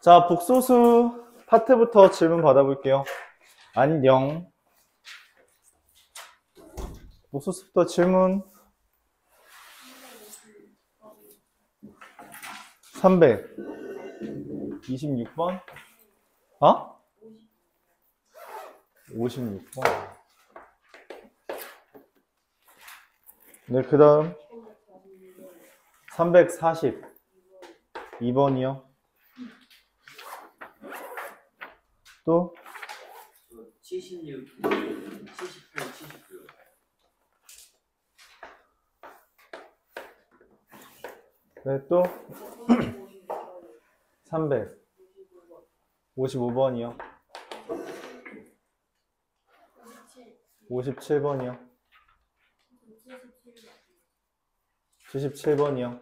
자, 복소수 파트부터 질문 받아볼게요. 안녕. 복소수부터 질문. 326번? 어? 56번. 네, 그 다음 342번이요. 또 76, 78, 79. 네, 또 355번이요. 57번이요. 77번이요.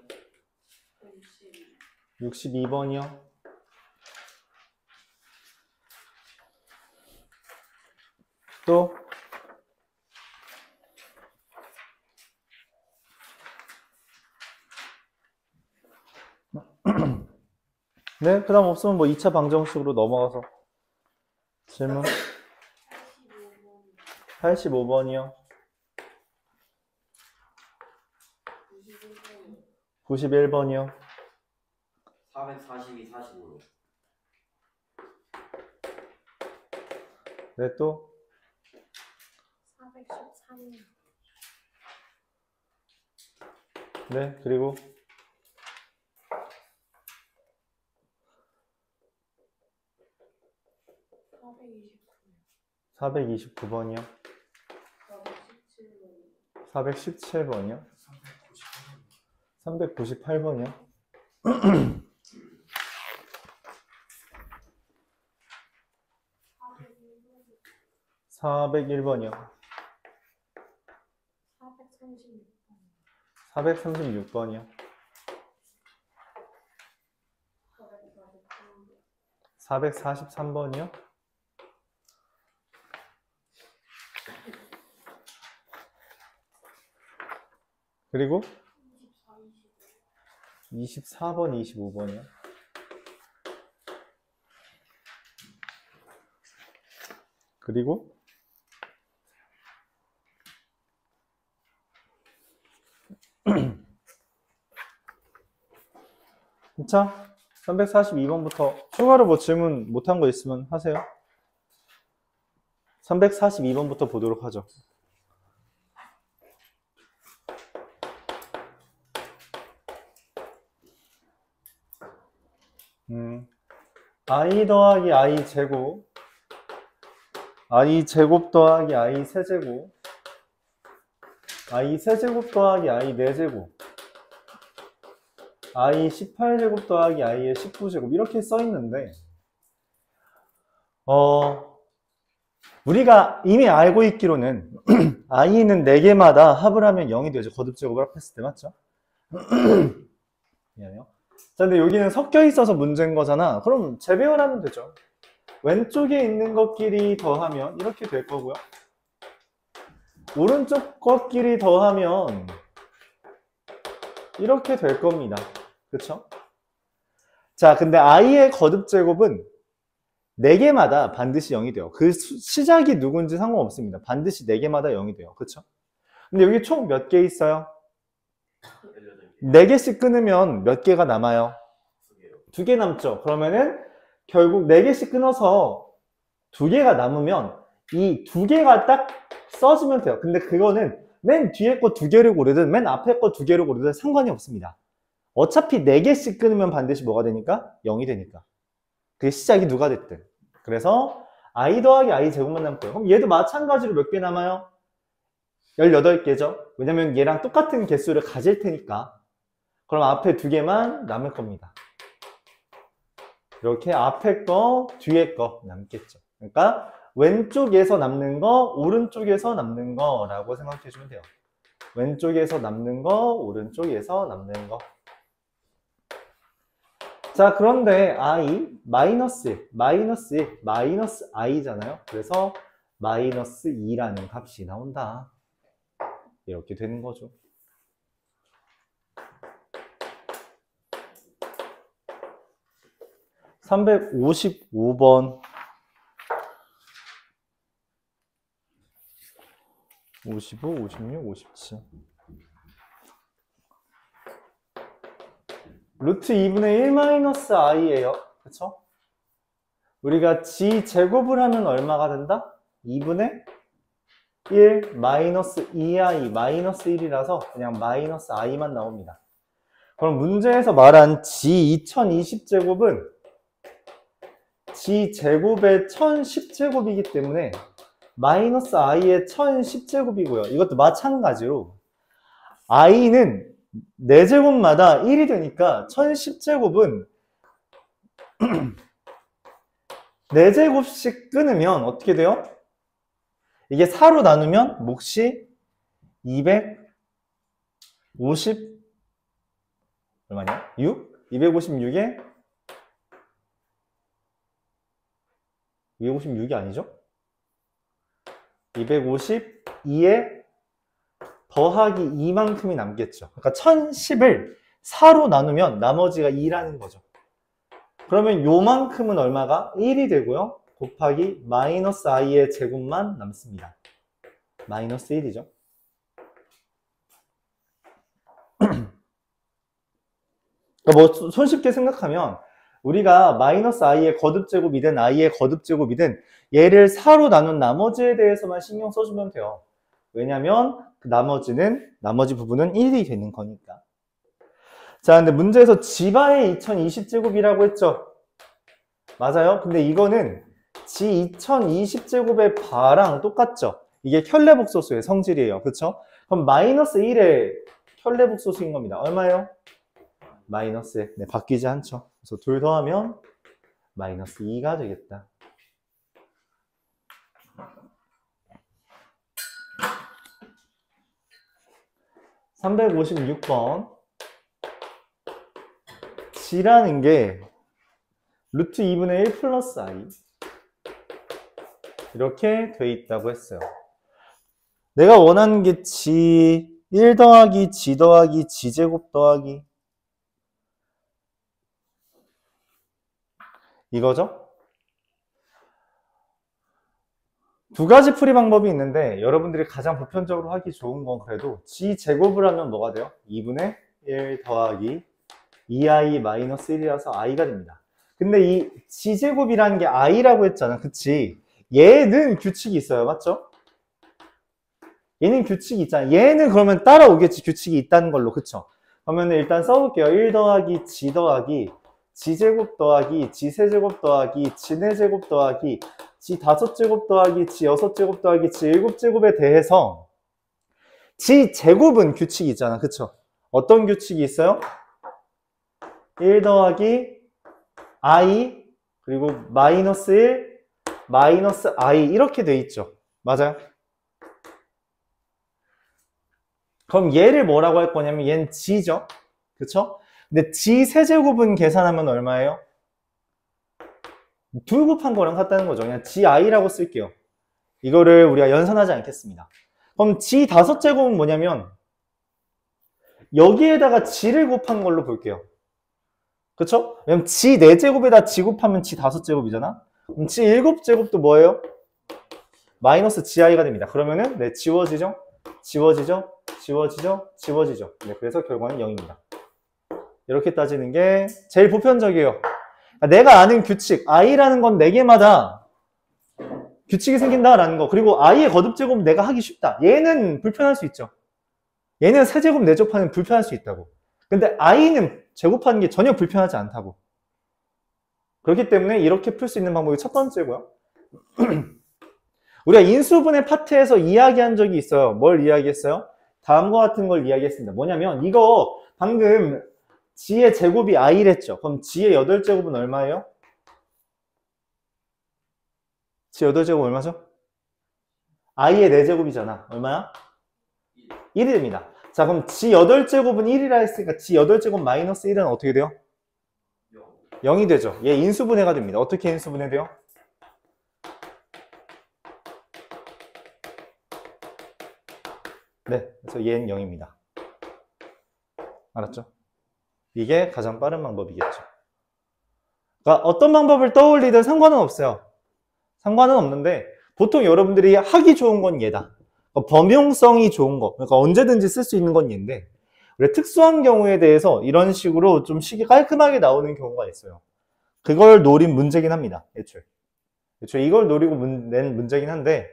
62번이요. 또 네, 그 다음 없으면 뭐 2차 방정식으로 넘어가서 질문 85번이요. 91번이요. 442, 45요. 네, 또 413. 네, 그리고 429번이요. 417번이요. 398번이요. 401번이요. 436번이요. 443번이요. 그리고 24번, 25번이요. 그리고 자, 342번부터 추가로 뭐 질문 못한 거 있으면 하세요. 342번부터 보도록 하죠. i 더하기 i 제곱, i 제곱 더하기 i 세제곱, i 세제곱 더하기 i 4제곱, i 18제곱 더하기 i의 19제곱 이렇게 써 있는데 우리가 이미 알고 있기로는 i는 4개마다 합을 하면 0이 되죠. 거듭제곱을 합했을 때 맞죠? 미안해요. 자, 근데 여기는 섞여 있어서 문제인 거잖아. 그럼 재배열 하면 되죠. 왼쪽에 있는 것끼리 더하면 이렇게 될 거고요. 오른쪽 것끼리 더하면 이렇게 될 겁니다. 그쵸? 자, 근데 i의 거듭제곱은 4개마다 반드시 0이 돼요. 그 시작이 누군지 상관없습니다. 반드시 4개마다 0이 돼요. 그쵸? 근데 여기 총 몇 개 있어요? 4개씩 끊으면 몇 개가 남아요? 2개 남죠? 그러면은 결국 4개씩 끊어서 2개가 남으면 이 2개가 딱 써주면 돼요. 근데 그거는 맨 뒤에 거 2개를 고르든 맨 앞에 거 2개를 고르든 상관이 없습니다. 어차피 4개씩 끊으면 반드시 뭐가 되니까? 0이 되니까. 그게 시작이 누가 됐든. 그래서 i 더하기 i 제곱만 남을 거예요. 그럼 얘도 마찬가지로 몇 개 남아요? 18개죠? 왜냐면 얘랑 똑같은 개수를 가질 테니까. 그럼 앞에 2개만 남을 겁니다. 이렇게 앞에 거, 뒤에 거 남겠죠. 그러니까 왼쪽에서 남는 거, 오른쪽에서 남는 거라고 생각해 주면 돼요. 왼쪽에서 남는 거, 오른쪽에서 남는 거. 자, 그런데 i, 마이너스 i잖아요. 그래서 마이너스 2라는 값이 나온다. 이렇게 되는 거죠. 355번. 55, 56, 57. 루트 2분의 1 마이너스 i예요. 그쵸? 우리가 g 제곱을 하면 얼마가 된다? 2분의 1 마이너스 2i 마이너스 1이라서 그냥 마이너스 i만 나옵니다. 그럼 문제에서 말한 g 2020제곱은 g 제곱의 1010제곱이기 때문에 마이너스 i의 1010제곱이고요. 이것도 마찬가지로 i는 4제곱마다 1이 되니까 1010제곱은 4제곱씩 끊으면 어떻게 돼요? 이게 4로 나누면 몫이 250 얼마냐? 6? 256에 256이 아니죠? 252에 더하기 2만큼이 남겠죠. 그러니까 1010을 4로 나누면 나머지가 2라는 거죠. 그러면 요만큼은 얼마가? 1이 되고요. 곱하기 마이너스 i의 제곱만 남습니다. 마이너스 1이죠. 뭐 손쉽게 생각하면 우리가 마이너스 i의 거듭제곱이든 i의 거듭제곱이든 얘를 4로 나눈 나머지에 대해서만 신경 써주면 돼요. 왜냐면 그 나머지 부분은 1이 되는 거니까. 자, 근데 문제에서 지바의 2020제곱이라고 했죠. 맞아요? 근데 이거는 지 2020제곱의 바랑 똑같죠. 이게 켤레복소수의 성질이에요. 그쵸? 그럼 마이너스 1의 켤레복소수인 겁니다. 얼마예요? 마이너스 1. 네, 바뀌지 않죠. 그래서 둘 더하면 마이너스 2가 되겠다. (356번) g라는 게 루트 2분의 1 플러스 i 이렇게 돼 있다고 했어요. 내가 원하는 게 g 1 더하기 g 더하기 g 제곱 더하기 이거죠? 두 가지 풀이 방법이 있는데 여러분들이 가장 보편적으로 하기 좋은 건 그래도 g 제곱을 하면 뭐가 돼요? 2분의 1 더하기 2i 마이너스 1이라서 i가 됩니다. 근데 이 g 제곱이라는 게 i라고 했잖아. 그치? 얘는 규칙이 있어요. 맞죠? 얘는 규칙이 있잖아. 얘는 그러면 따라오겠지. 규칙이 있다는 걸로. 그쵸? 그러면 일단 써볼게요. 1 더하기 g 더하기 g제곱 더하기 g3제곱 더하기 g4제곱 더하기 g5제곱 더하기 g6제곱 더하기 g7제곱에 대해서 g제곱은 규칙이 있잖아. 그쵸? 어떤 규칙이 있어요? 1 더하기 i 그리고 마이너스 1 마이너스 i 이렇게 돼 있죠. 맞아요? 그럼 얘를 뭐라고 할 거냐면 얘는 g죠. 그쵸? 근데 g3제곱은 계산하면 얼마예요? 둘 곱한 거랑 같다는 거죠. 그냥 gi라고 쓸게요. 이거를 우리가 연산하지 않겠습니다. 그럼 g5제곱은 뭐냐면 여기에다가 g를 곱한 걸로 볼게요. 그쵸? 왜냐면 g4제곱에다 g 곱하면 g5제곱이잖아. 그럼 g7제곱도 뭐예요? 마이너스 gi가 됩니다. 그러면은 네, 지워지죠? 지워지죠? 지워지죠? 지워지죠? 네, 그래서 결과는 0입니다. 이렇게 따지는 게 제일 보편적이에요. 내가 아는 규칙, i라는 건 4개마다 규칙이 생긴다라는 거. 그리고 i의 거듭제곱은 내가 하기 쉽다. 얘는 불편할 수 있죠. 얘는 세제곱, 내제곱하면 불편할 수 있다고. 근데 i는 제곱하는 게 전혀 불편하지 않다고. 그렇기 때문에 이렇게 풀 수 있는 방법이 첫 번째고요. 우리가 인수분해 파트에서 이야기한 적이 있어요. 뭘 이야기했어요? 다음과 같은 걸 이야기했습니다. 뭐냐면 이거 방금 g의 제곱이 i랬죠. 그럼 g의 8제곱은 얼마예요? g 8제곱 얼마죠? i의 4제곱이잖아. 얼마야? 1이 됩니다. 자, 그럼 g 8제곱은 1이라 했으니까 g 8제곱 마이너스 1은 어떻게 돼요? 0이 되죠. 얘 인수분해가 됩니다. 어떻게 인수분해돼요? 네, 그래서 얘는 0입니다. 알았죠? 이게 가장 빠른 방법이겠죠. 그러니까 어떤 방법을 떠올리든 상관은 없어요. 상관은 없는데 보통 여러분들이 하기 좋은 건 얘다. 그러니까 범용성이 좋은 거. 그러니까 언제든지 쓸 수 있는 건 얘인데 우리 특수한 경우에 대해서 이런 식으로 좀 식이 깔끔하게 나오는 경우가 있어요. 그걸 노린 문제긴 합니다. 애초에 이걸 노리고 낸 문제긴 한데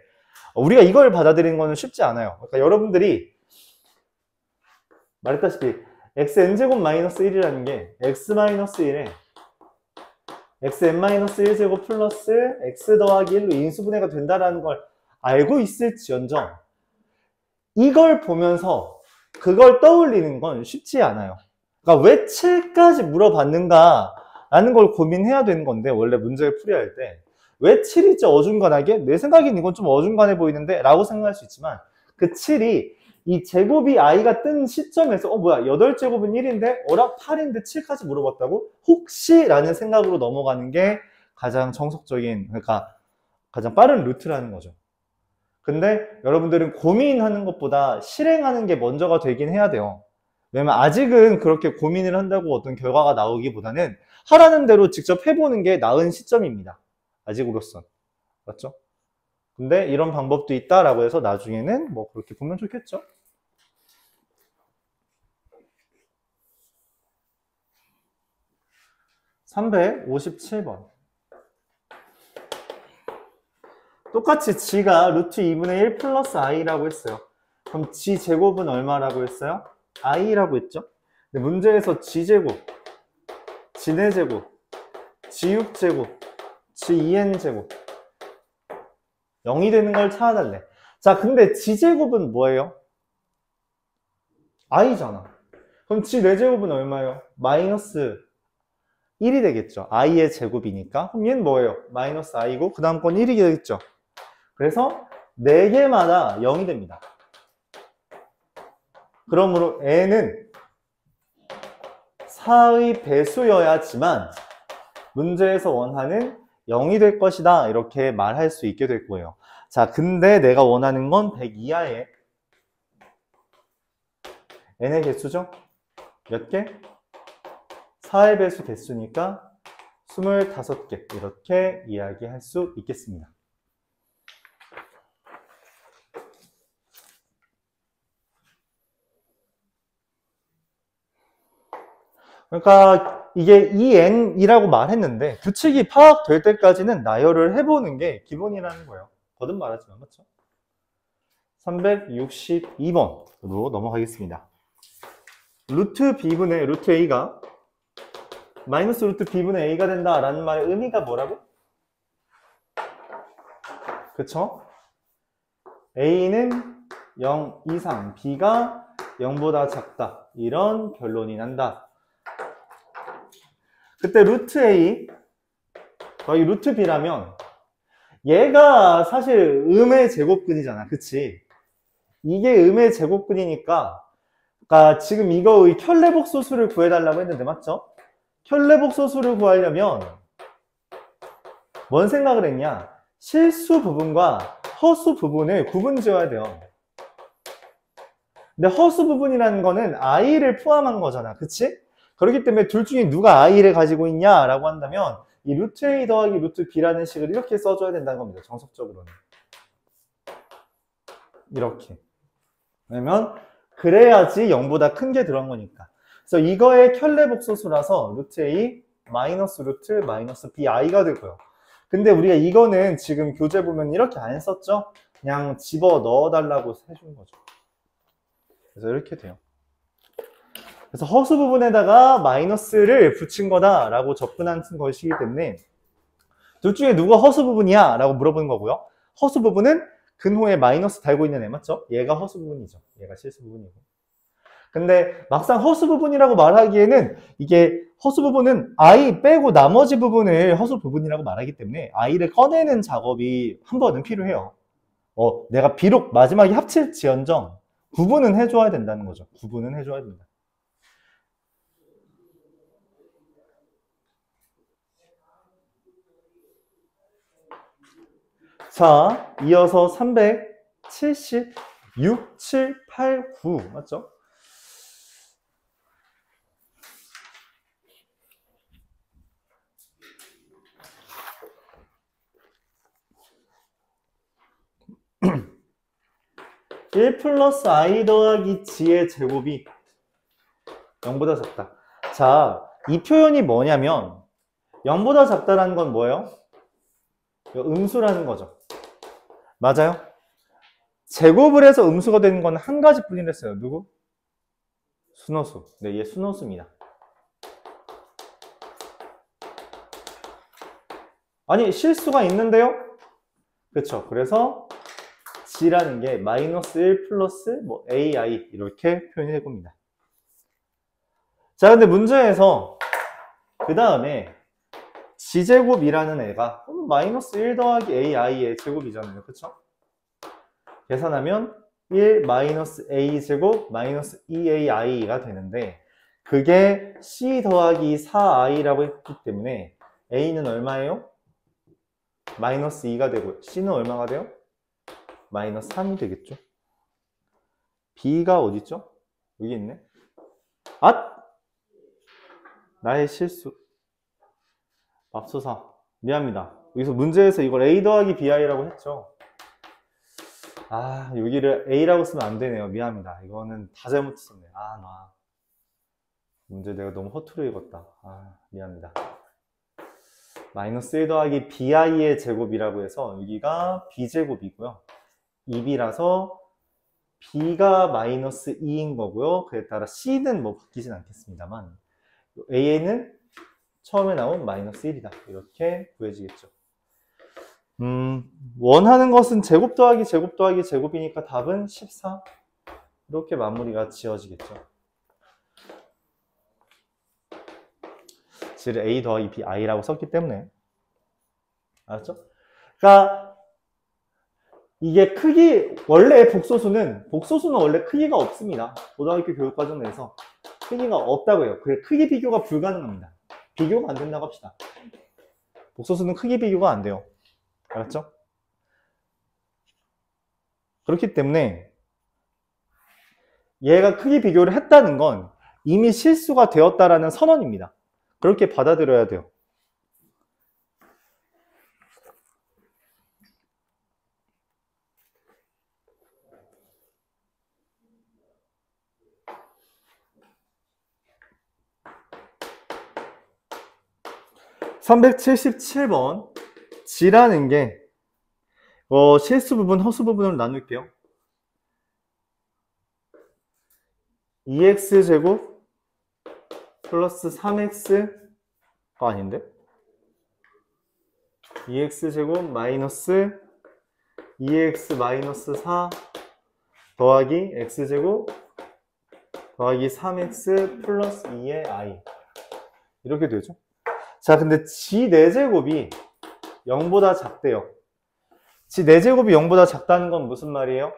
우리가 이걸 받아들이는 거는 쉽지 않아요. 그러니까 여러분들이 말했다시피 xn제곱 마이너스 1이라는 게 x 마이너스 1에 xn-1제곱 플러스 x 더하기 1로 인수분해가 된다는 걸 알고 있을지언정 이걸 보면서 그걸 떠올리는 건 쉽지 않아요. 그러니까 왜 7까지 물어봤는가 라는 걸 고민해야 되는 건데 원래 문제를 풀이할 때 왜 7이 어중간하게? 내 생각엔 이건 좀 어중간해 보이는데 라고 생각할 수 있지만 그 7이 이 제곱이 i가 뜬 시점에서 뭐야 8제곱은 1인데 어라 8인데 7까지 물어봤다고? 혹시? 라는 생각으로 넘어가는 게 가장 정석적인 그러니까 가장 빠른 루트라는 거죠. 근데 여러분들은 고민하는 것보다 실행하는 게 먼저가 되긴 해야 돼요. 왜냐면 아직은 그렇게 고민을 한다고 어떤 결과가 나오기보다는 하라는 대로 직접 해보는 게 나은 시점입니다. 아직으로선. 맞죠? 근데 이런 방법도 있다라고 해서 나중에는 뭐 그렇게 보면 좋겠죠? (357번) 똑같이 g가 루트 2분의 1 플러스 i라고 했어요. 그럼 g 제곱은 얼마라고 했어요? i라고 했죠? 근데 문제에서 g 제곱, g 4제곱, g 6제곱, g 2n 제곱 0이 되는 걸 찾아달래. 자, 근데 g 제곱은 뭐예요? i잖아. 그럼 g 4제곱은 얼마예요? 마이너스 1이 되겠죠. i의 제곱이니까. 그럼 얘는 뭐예요? 마이너스 i고 그 다음 건 1이 되겠죠. 그래서 4개마다 0이 됩니다. 그러므로 n은 4의 배수여야지만 문제에서 원하는 0이 될 것이다. 이렇게 말할 수 있게 될 거예요. 자, 근데 내가 원하는 건 100 이하의 n의 개수죠? 몇 개? 4의 배수 개수니까 25개 이렇게 이야기할 수 있겠습니다. 그러니까 이게 EN이라고 말했는데 규칙이 파악될 때까지는 나열을 해보는 게 기본이라는 거예요. 거듭 말하지만 맞죠? 362번으로 넘어가겠습니다. 루트 b분의 루트 a가 마이너스 루트 b분의 a가 된다 라는 말의 의미가 뭐라고? 그쵸? a는 0 이상, b가 0보다 작다 이런 결론이 난다. 그때 루트 a 더하기 루트 b라면 얘가 사실 음의 제곱근이잖아. 그치? 이게 음의 제곱근이니까 그러니까 지금 이거의 켤레복소수를 구해달라고 했는데 맞죠? 켤레복소수를 구하려면 뭔 생각을 했냐? 실수 부분과 허수 부분을 구분 지어야 돼요. 근데 허수 부분이라는 거는 i를 포함한 거잖아. 그치? 그렇기 때문에 둘 중에 누가 i를 가지고 있냐라고 한다면 이 루트 a 더하기 루트 b라는 식을 이렇게 써줘야 된다는 겁니다. 정석적으로는. 이렇게. 왜냐면 그래야지 0보다 큰 게 들어간 거니까. 그래서 이거의 켤레복소수라서 루트 a 마이너스 루트 마이너스 bi가 되고요. 근데 우리가 이거는 지금 교재 보면 이렇게 안 썼죠? 그냥 집어 넣어 달라고 해준 거죠. 그래서 이렇게 돼요. 그래서 허수 부분에다가 마이너스를 붙인 거다라고 접근한 것이기 때문에 둘 중에 누가 허수 부분이야? 라고 물어보는 거고요. 허수 부분은 근호에 마이너스 달고 있는 애 맞죠? 얘가 허수 부분이죠. 얘가 실수 부분이고. 근데 막상 허수 부분이라고 말하기에는 이게 허수 부분은 i 빼고 나머지 부분을 허수 부분이라고 말하기 때문에 i를 꺼내는 작업이 한 번은 필요해요. 내가 비록 마지막에 합칠지언정 구분은 해줘야 된다는 거죠. 구분은 해줘야 된다. 자, 이어서 376, 7, 8, 9 맞죠? 1 플러스 i 더하기 g의 제곱이 0보다 작다. 자, 이 표현이 뭐냐면 0보다 작다라는 건 뭐예요? 음수라는 거죠. 맞아요? 제곱을 해서 음수가 되는 건 한 가지 뿐이랬어요. 누구? 순호수. 네, 얘 순호수입니다. 아니, 실수가 있는데요? 그쵸. 그래서 g라는 게 마이너스 1 플러스 뭐 ai 이렇게 표현이 될 겁니다. 자, 근데 문제에서 그 다음에 g제곱이라는 애가 마이너스 1 더하기 ai의 제곱이잖아요. 그쵸? 계산하면 1 마이너스 a제곱 마이너스 2ai가 되는데 그게 c 더하기 4i라고 했기 때문에 a는 얼마예요? 마이너스 2가 되고 c는 얼마가 돼요? 마이너스 3이 되겠죠. b가 어딨죠? 여기 있네. 아! 나의 실수. 맙소사. 미안합니다. 여기서 문제에서 이걸 a 더하기 bi라고 했죠. 아, 여기를 a라고 쓰면 안 되네요. 미안합니다. 이거는 다 잘못했었네. 아, 나. 문제 내가 너무 허투루 읽었다. 아, 미안합니다. 마이너스 1 더하기 bi의 제곱이라고 해서 여기가 b제곱이고요. 2b라서 b가 마이너스 2인 거고요. 그에 따라 c는 뭐 바뀌진 않겠습니다만 a는 처음에 나온 마이너스 1이다. 이렇게 구해지겠죠. 원하는 것은 제곱 더하기 제곱 더하기 제곱이니까 답은 14. 이렇게 마무리가 지어지겠죠. 지를 a 더하기 bi라고 썼기 때문에. 알았죠? 그러니까 이게 크기, 원래 복소수는 원래 크기가 없습니다. 고등학교 교육과정 내에서 크기가 없다고 해요. 그래, 크기 비교가 불가능합니다. 비교가 안 된다고 합시다. 복소수는 크기 비교가 안 돼요. 알았죠? 그렇기 때문에 얘가 크기 비교를 했다는 건 이미 실수가 되었다라는 선언입니다. 그렇게 받아들여야 돼요. (377번) g라는 게 실수 부분, 허수 부분으로 나눌게요. 2x제곱 플러스 3x가 아닌데? 2x제곱 마이너스 2x 마이너스 4 더하기 x제곱 더하기 3x 플러스 2의 i 이렇게 되죠. 자, 근데 g 4제곱이 0보다 작대요. g 4제곱이 0보다 작다는 건 무슨 말이에요?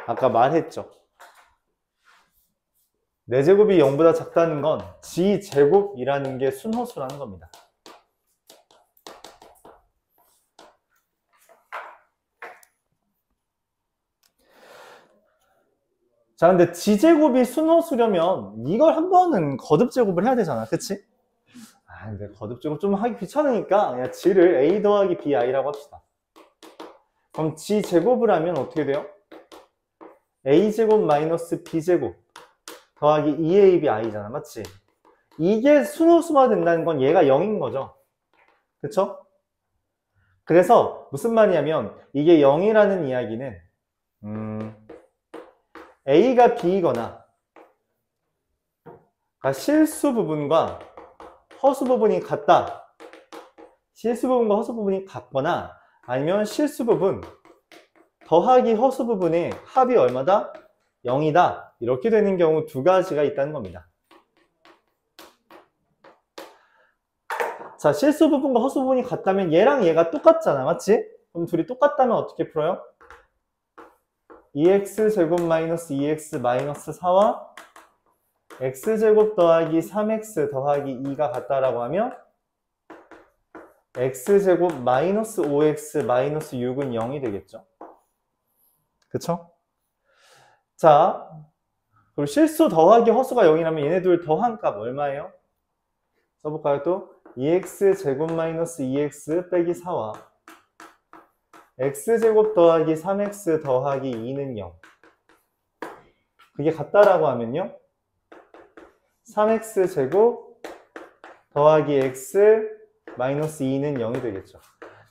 아까 말했죠. 4제곱이 0보다 작다는 건 g제곱이라는 게 순호수라는 겁니다. 자, 근데 g제곱이 순호수려면 이걸 한 번은 거듭제곱을 해야 되잖아. 그치? 아, 근데 거듭제곱 좀 하기 귀찮으니까 그냥 g를 a 더하기 bi라고 합시다. 그럼 g제곱을 하면 어떻게 돼요? a제곱 마이너스 b제곱 더하기 2ab i잖아. 맞지? 이게 순호수가 된다는 건 얘가 0인 거죠. 그쵸? 그래서 무슨 말이냐면 이게 0이라는 이야기는 a가 b이거나 그러니까 실수 부분과 허수 부분이 같다. 실수 부분과 허수 부분이 같거나 아니면 실수 부분 더하기 허수 부분의 합이 얼마다? 0이다. 이렇게 되는 경우 두 가지가 있다는 겁니다. 자, 실수 부분과 허수 부분이 같다면 얘랑 얘가 똑같잖아. 맞지? 그럼 둘이 똑같다면 어떻게 풀어요? 2x제곱 마이너스 2x 마이너스 4와 x제곱 더하기 3x 더하기 2가 같다라고 하면 x제곱 마이너스 5x 마이너스 6은 0이 되겠죠. 그쵸? 자, 그리고 실수 더하기 허수가 0이라면 얘네 둘 더한 값 얼마예요? 써볼까요? 또 2x제곱 마이너스 2x 빼기 4와 x제곱 더하기 3x 더하기 2는 0. 그게 같다라고 하면요. 3x제곱 더하기 x 마이너스 2는 0이 되겠죠.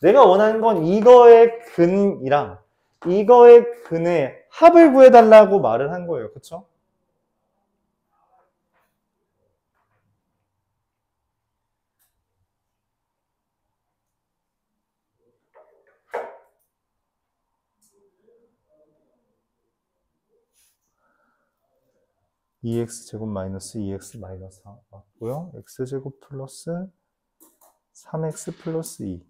내가 원하는 건 이거의 근이랑 이거의 근의 합을 구해달라고 말을 한 거예요. 그쵸? (2x제곱) 마이너스 2x 마이너스 4 맞고요. x제곱 플러스 3x 플러스 2.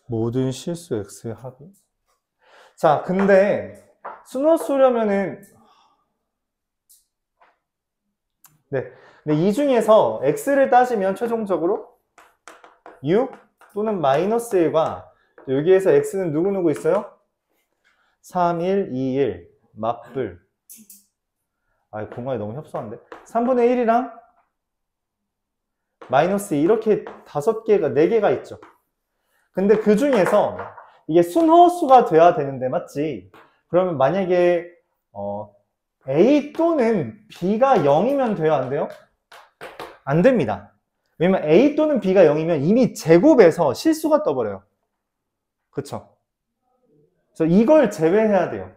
모든 실수 x의 합이? 자, 근데 순호수려면은 네. 근데 이 중에서 x를 따지면 최종적으로 6 또는 마이너스 1과 여기에서 x는 누구 있어요? 3, 1, 2, 1 맞불. 아, 공간이 너무 협소한데? 3분의 1이랑 마이너스 2 이렇게 5개가 4개가 있죠. 근데 그 중에서 이게 순허수가 돼야 되는데 맞지? 그러면 만약에 A 또는 B가 0이면 돼요? 안 돼요? 안 됩니다. 왜냐면 A 또는 B가 0이면 이미 제곱에서 실수가 떠버려요. 그쵸? 그래서 이걸 제외해야 돼요.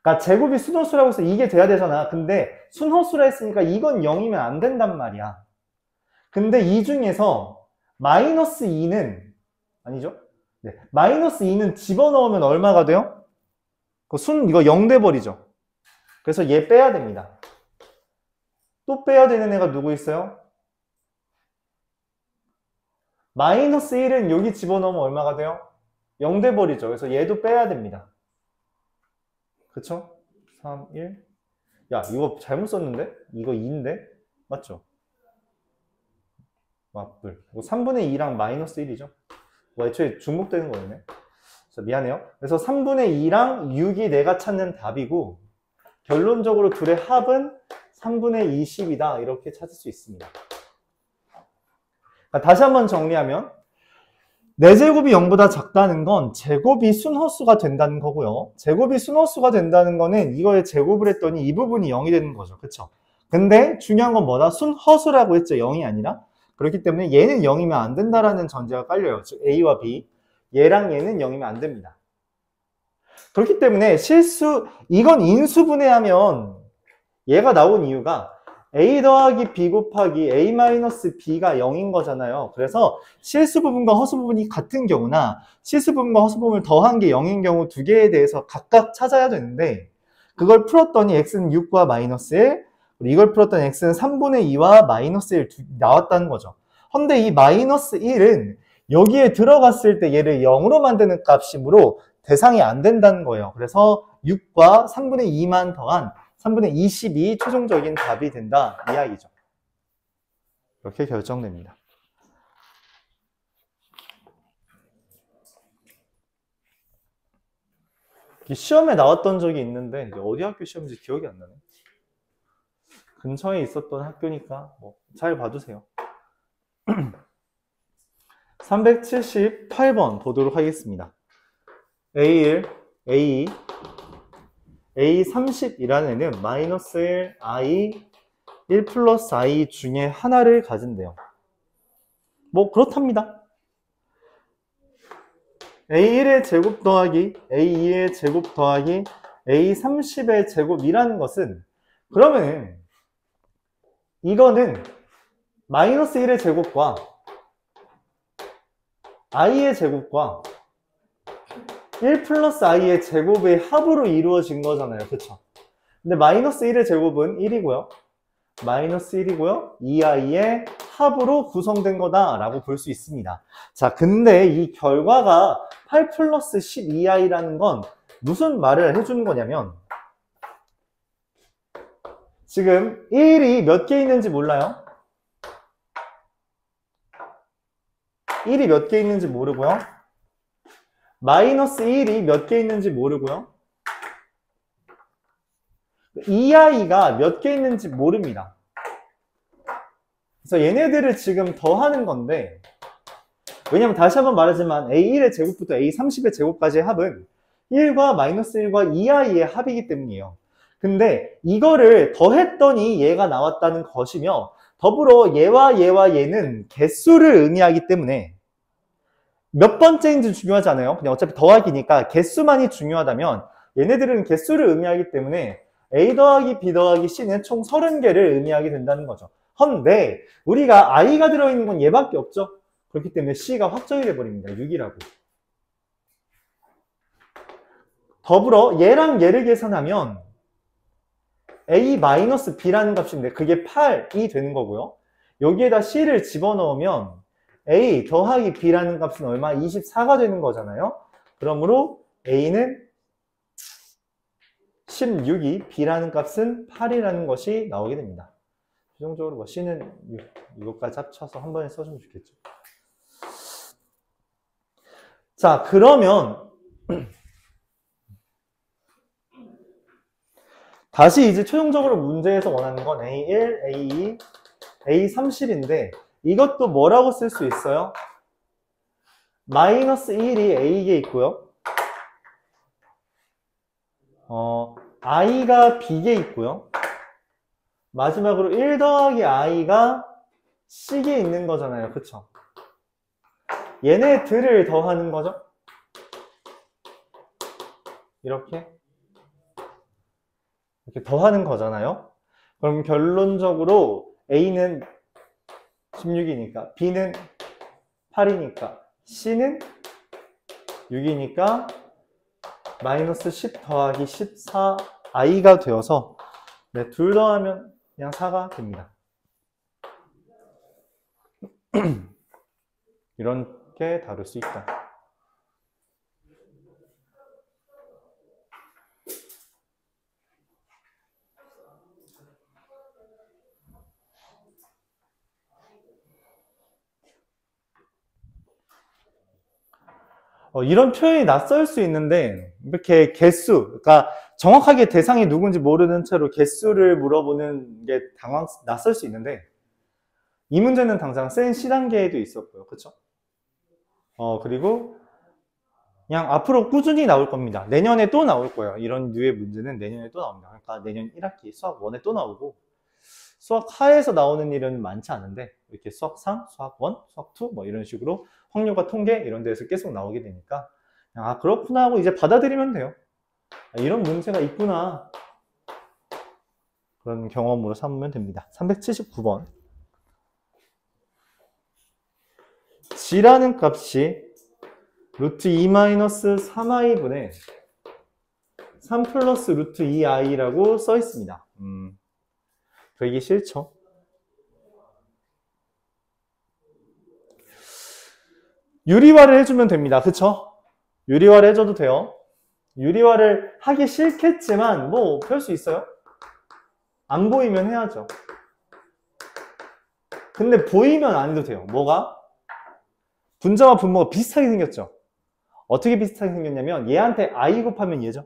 그러니까 제곱이 순허수라고 해서 이게 돼야 되잖아. 근데 순허수라 했으니까 이건 0이면 안 된단 말이야. 근데 이 중에서 마이너스 2는 아니죠? 네. 마이너스 2는 집어넣으면 얼마가 돼요? 이거 0 돼버리죠. 그래서 얘 빼야 됩니다. 또 빼야 되는 애가 누구 있어요? 마이너스 1은 여기 집어넣으면 얼마가 돼요? 0 돼버리죠. 그래서 얘도 빼야 됩니다. 그쵸? 3, 1. 야, 이거 잘못 썼는데? 이거 2인데? 맞죠? 맞불. 3분의 2랑 마이너스 1이죠. 애초에 중복되는 거였네. 그래서 미안해요. 그래서 3분의 2랑 6이 내가 찾는 답이고 결론적으로 둘의 합은 3분의 20이다. 이렇게 찾을 수 있습니다. 다시 한번 정리하면 4제곱이 0보다 작다는 건 제곱이 순허수가 된다는 거고요. 제곱이 순허수가 된다는 거는 이거에 제곱을 했더니 이 부분이 0이 되는 거죠. 그쵸? 근데 중요한 건 뭐다? 순허수라고 했죠. 0이 아니라. 그렇기 때문에 얘는 0이면 안 된다라는 전제가 깔려요. 즉 A와 B. 얘랑 얘는 0이면 안 됩니다. 그렇기 때문에 이건 인수분해하면 얘가 나온 이유가 A 더하기 B 곱하기 A 마이너스 B가 0인 거잖아요. 그래서 실수 부분과 허수 부분이 같은 경우나 실수 부분과 허수 부분을 더한 게 0인 경우 두 개에 대해서 각각 찾아야 되는데 그걸 풀었더니 X는 6과 마이너스 1, 이걸 풀었더니 X는 3분의 2와 마이너스 1 나왔다는 거죠. 근데 이 마이너스 1은 여기에 들어갔을 때 얘를 0으로 만드는 값이므로 대상이 안 된다는 거예요. 그래서 6과 3분의 2만 더한 3분의 20이 최종적인 답이 된다 이 이야기죠. 이렇게 결정됩니다. 시험에 나왔던 적이 있는데 어디 학교 시험인지 기억이 안 나네. 근처에 있었던 학교니까 잘 봐주세요. 378번 보도록 하겠습니다. A1, A2, A30이라는 애는 마이너스 1, I, 1 플러스 I 중에 하나를 가진대요. 그렇답니다. A1의 제곱 더하기 A2의 제곱 더하기 A30의 제곱이라는 것은 그러면 이거는 마이너스 1의 제곱과 i의 제곱과 1 플러스 i의 제곱의 합으로 이루어진 거잖아요. 그쵸? 근데 마이너스 1의 제곱은 1이고요. 마이너스 1이고요. 2i의 합으로 구성된 거다라고 볼 수 있습니다. 자, 근데 이 결과가 8 플러스 12i라는 건 무슨 말을 해주는 거냐면 지금 1이 몇 개 있는지 몰라요? 1이 몇 개 있는지 모르고요. 마이너스 1이 몇 개 있는지 모르고요. 이 아이가 몇 개 있는지 모릅니다. 그래서 얘네들을 지금 더하는 건데, 왜냐면 다시 한번 말하지만 A1의 제곱부터 A30의 제곱까지의 합은 1과 마이너스 1과 2i의 합이기 때문이에요. 근데 이거를 더했더니 얘가 나왔다는 것이며, 더불어 얘와 얘는 개수를 의미하기 때문에 몇 번째인지 중요하지 않아요. 그냥 어차피 더하기니까 개수만이 중요하다면 얘네들은 개수를 의미하기 때문에 A 더하기 B 더하기 C는 총 30개를 의미하게 된다는 거죠. 헌데 우리가 i가 들어있는 건 얘밖에 없죠. 그렇기 때문에 C가 확정이 돼버립니다. 6이라고. 더불어 얘랑 얘를 계산하면 A-B라는 값인데 그게 8이 되는 거고요. 여기에다 C를 집어넣으면 A 더하기 B라는 값은 얼마? 24가 되는 거잖아요. 그러므로 A는 16이 B라는 값은 8이라는 것이 나오게 됩니다. 최종적으로 뭐 C는 6, 이것까지 합쳐서 한 번에 써주면 좋겠죠. 자, 그러면 다시 이제 최종적으로 문제에서 원하는 건 A1, A2, A30인데 이것도 뭐라고 쓸 수 있어요? 마이너스 1이 A에 있고요. i가 B에 있고요. 마지막으로 1 더하기 i가 C에 있는 거잖아요. 그쵸? 얘네들을 더하는 거죠. 이렇게 더하는 거잖아요. 그럼 결론적으로 A는 16이니까 B는 8이니까 C는 6이니까 마이너스 10 더하기 14i가 되어서 네, 둘 더하면 그냥 4가 됩니다. 이렇게 다룰 수 있다. 이런 표현이 낯설 수 있는데 이렇게 개수, 그러니까 정확하게 대상이 누군지 모르는 채로 개수를 물어보는 게 낯설 수 있는데 이 문제는 당장 센 C단계에도 있었고요. 그쵸? 그리고 그냥 앞으로 꾸준히 나올 겁니다. 내년에 또 나올 거예요. 이런 류의 문제는 내년에 또 나옵니다. 그러니까 내년 1학기 수학 1에 또 나오고 수학 하에서 나오는 일은 많지 않은데 이렇게 수학 3, 수학 1, 수학 2 뭐 이런 식으로 확률과 통계 이런 데에서 계속 나오게 되니까 아 그렇구나 하고 이제 받아들이면 돼요. 이런 문제가 있구나 그런 경험으로 삼으면 됩니다. 379번 G라는 값이 루트 2-3i분의 3 플러스 루트 2i라고 써 있습니다. 되기 싫죠? 유리화를 해주면 됩니다. 그쵸? 유리화를 해줘도 돼요. 유리화를 하기 싫겠지만 뭐 펼 수 있어요? 안 보이면 해야죠. 근데 보이면 안 해도 돼요. 뭐가? 분자와 분모가 비슷하게 생겼죠? 어떻게 비슷하게 생겼냐면 얘한테 i 곱하면 얘죠.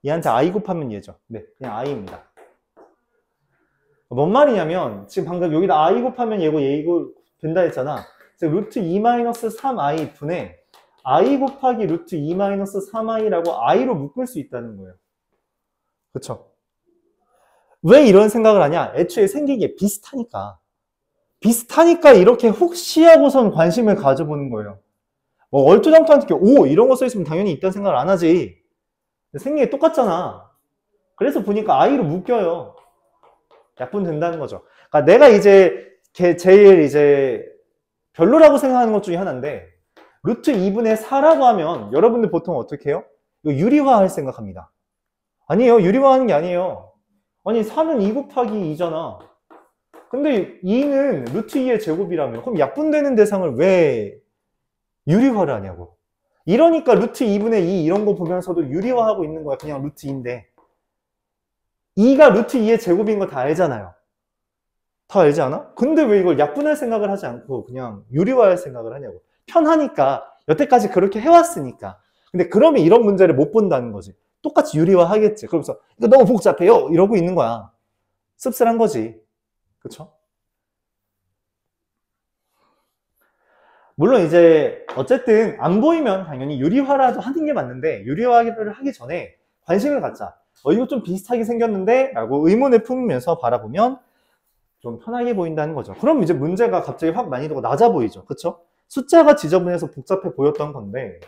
얘한테 i 곱하면 얘죠. 네, 그냥 i입니다. 뭔 말이냐면 지금 방금 여기다 i 곱하면 얘고 얘고 된다 했잖아. 그래서 루트 2-3i 분의 i 곱하기 루트 2-3i라고 i로 묶을 수 있다는 거예요. 그쵸? 왜 이런 생각을 하냐? 애초에 생긴 게 비슷하니까. 비슷하니까 이렇게 혹시 하고선 관심을 가져보는 거예요. 뭐 얼토당토한테 오 이런 거 써있으면 당연히 있다는 생각을 안 하지. 생긴 게 똑같잖아. 그래서 보니까 i로 묶여요. 약분된다는 거죠. 그러니까 내가 이제 제일 이제 별로라고 생각하는 것 중에 하나인데 루트 2분의 4라고 하면 여러분들 보통 어떻게 해요? 이거 유리화할 생각합니다. 아니에요. 유리화하는 게 아니에요. 아니 4는 2 곱하기 2잖아. 근데 2는 루트 2의 제곱이라면 그럼 약분되는 대상을 왜 유리화를 하냐고. 이러니까 루트 2분의 2 이런 거 보면서도 유리화하고 있는 거야. 그냥 루트 2인데 2가 루트 2의 제곱인 거 다 알잖아요. 다 알지 않아? 근데 왜 이걸 약분할 생각을 하지 않고 그냥 유리화할 생각을 하냐고. 편하니까 여태까지 그렇게 해왔으니까. 근데 그러면 이런 문제를 못 본다는 거지. 똑같이 유리화 하겠지. 그러면서 이거 너무 복잡해요 이러고 있는 거야. 씁쓸한 거지. 그쵸? 물론 이제 어쨌든 안 보이면 당연히 유리화라도 하는 게 맞는데 유리화를 하기 전에 관심을 갖자. 이거 좀 비슷하게 생겼는데 라고 의문을 품으면서 바라보면 좀 편하게 보인다는 거죠. 그럼 이제 문제가 갑자기 확 난이도가 낮아 보이죠. 그쵸? 숫자가 지저분해서 복잡해 보였던 건데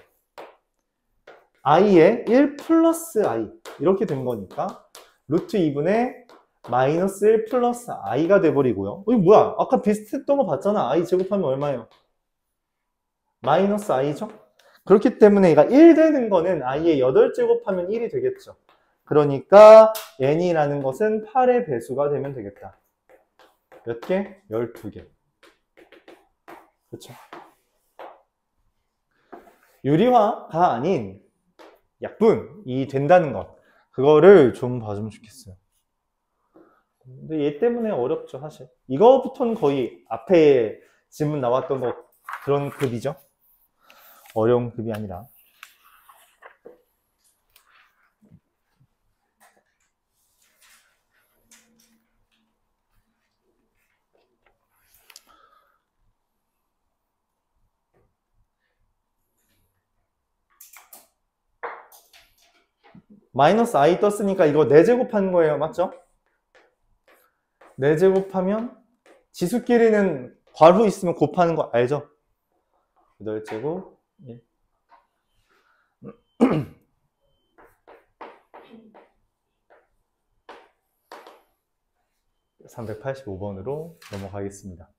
i에 1 플러스 i 이렇게 된 거니까 루트 2분의 마이너스 1 플러스 i가 돼버리고요. 이거 뭐야? 아까 비슷했던 거 봤잖아. i 제곱하면 얼마예요? 마이너스 i죠? 그렇기 때문에 얘가 1 되는 거는 i의 8제곱하면 1이 되겠죠. 그러니까 n이라는 것은 8의 배수가 되면 되겠다. 몇 개? 12개. 그렇죠? 유리화가 아닌 약분이 된다는 것. 그거를 좀 봐주면 좋겠어요. 근데 얘 때문에 어렵죠, 사실. 이거부터는 거의 앞에 질문 나왔던 거 그런 급이죠. 어려운 급이 아니라. 마이너스 i 떴으니까 이거 4제곱한 거예요. 맞죠? 4제곱하면 지수끼리는 괄호 있으면 곱하는 거 알죠? 8제곱 1. 385번으로 넘어가겠습니다.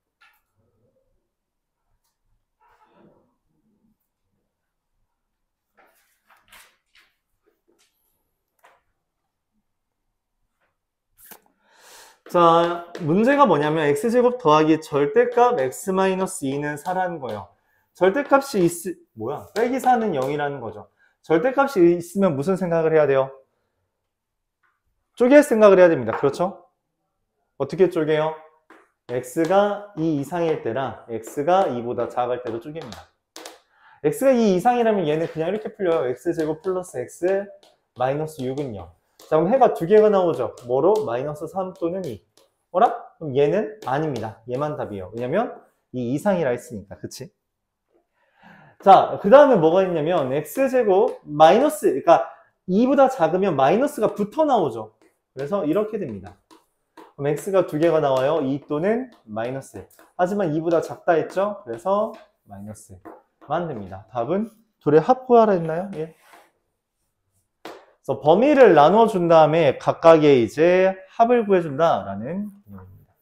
자, 문제가 뭐냐면 x제곱 더하기 절대값 x-2는 4라는 거예요. 절대값이 빼기 4는 0이라는 거죠. 절대값이 있으면 무슨 생각을 해야 돼요? 쪼갤 생각을 해야 됩니다. 그렇죠? 어떻게 쪼개요? x가 2 이상일 때랑 x가 2보다 작을 때도 쪼갭니다. x가 2 이상이라면 얘는 그냥 이렇게 풀려요. x제곱 플러스 x 마이너스 6은 0. 자, 그럼 해가 2개가 나오죠. 뭐로? 마이너스 3 또는 2. 어라? 그럼 얘는 아닙니다. 얘만 답이에요. 왜냐면 2 이상이라 했으니까. 그치? 자, 그 다음에 뭐가 있냐면 x제곱 마이너스, 그러니까 2보다 작으면 마이너스가 붙어 나오죠. 그래서 이렇게 됩니다. 그럼 x가 2개가 나와요. 2 또는 마이너스 1. 하지만 2보다 작다 했죠? 그래서 마이너스 1만 됩니다. 답은 둘의 합 구하라 했나요? 예. 그래서 범위를 나눠준 다음에 각각의 이제 합을 구해준다라는 개념입니다.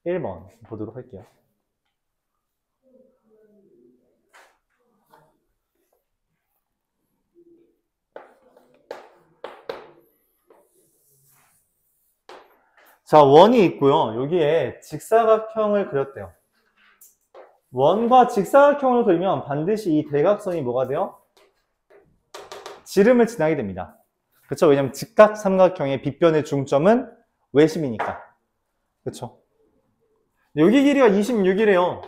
391번 보도록 할게요. 자, 원이 있고요. 여기에 직사각형을 그렸대요. 원과 직사각형을 그리면 반드시 이 대각선이 뭐가 돼요? 지름을 지나게 됩니다. 그쵸? 왜냐면 직각 삼각형의 빗변의 중점은 외심이니까. 그쵸? 여기 길이가 26이래요.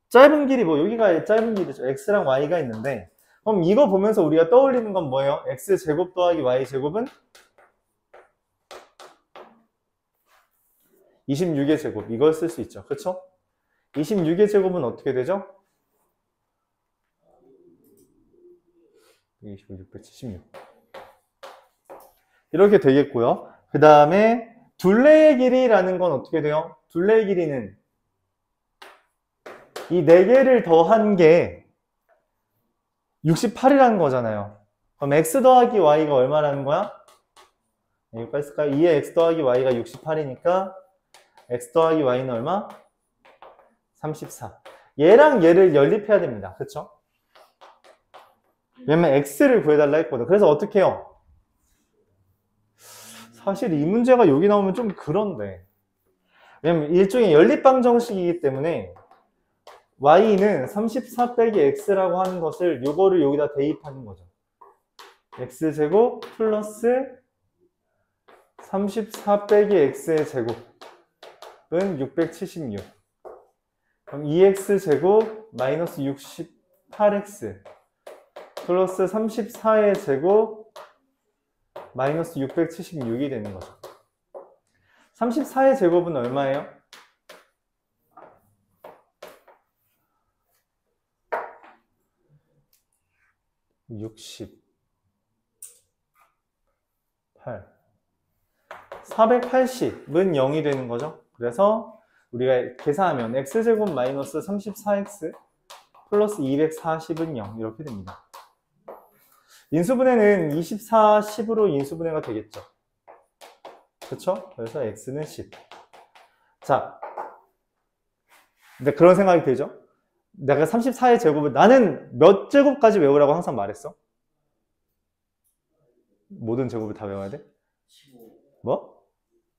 짧은 길이 여기가 짧은 길이죠. x랑 y가 있는데 그럼 이거 보면서 우리가 떠올리는 건 뭐예요? x제곱 더하기 y제곱은 26의 제곱, 이걸 쓸 수 있죠. 그쵸? 26의 제곱은 어떻게 되죠? 25, 676. 이렇게 되겠고요. 그 다음에 둘레의 길이라는 건 어떻게 돼요? 둘레의 길이는 이 4개를 더한 게 68이라는 거잖아요. 그럼 x 더하기 y가 얼마라는 거야? 여기까지 쓸까요? 2의 x 더하기 y가 68이니까 x 더하기 y는 얼마? 34. 얘랑 얘를 연립해야 됩니다. 그쵸? 왜냐면 x를 구해달라 했거든. 그래서 어떻게 해요? 사실 이 문제가 여기 나오면 좀 그런데 왜냐면 일종의 연립방정식이기 때문에 y는 34 빼기 x라고 하는 것을 요거를 여기다 대입하는 거죠. x제곱 플러스 34 빼기 x의 제곱은 676. 그럼 2x제곱 마이너스 68x 플러스 34의 제곱 마이너스 676이 되는 거죠. 34의 제곱은 얼마예요? 68 480은 0이 되는 거죠. 그래서 우리가 계산하면 x제곱 마이너스 34x 플러스 240은 0 이렇게 됩니다. 인수분해는 24, 10으로 인수분해가 되겠죠. 그쵸? 그래서 x는 10. 자, 근데 그런 생각이 들죠? 내가 34의 제곱을 나는 몇 제곱까지 외우라고 항상 말했어? 모든 제곱을 다 외워야 돼? 15. 뭐?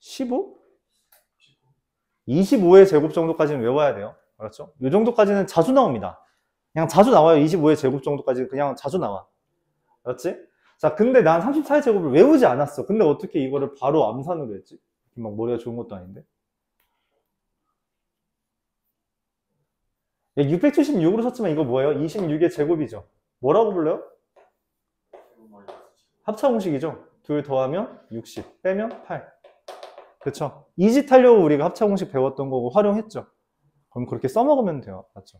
15? 25의 제곱 정도까지는 외워야 돼요. 알았죠? 이 정도까지는 자주 나옵니다. 그냥 자주 나와요. 25의 제곱 정도까지는 그냥 자주 나와. 알았지? 자, 근데 난 34의 제곱을 외우지 않았어. 근데 어떻게 이거를 바로 암산으로 했지? 막 머리가 좋은 것도 아닌데. 676으로 썼지만 이거 뭐예요? 26의 제곱이죠. 뭐라고 불러요? 합차공식이죠. 2 더하면 60, 빼면 8. 그쵸? 이 짓 하려고 우리가 합차공식 배웠던 거고 활용했죠. 그럼 그렇게 써먹으면 돼요. 맞죠?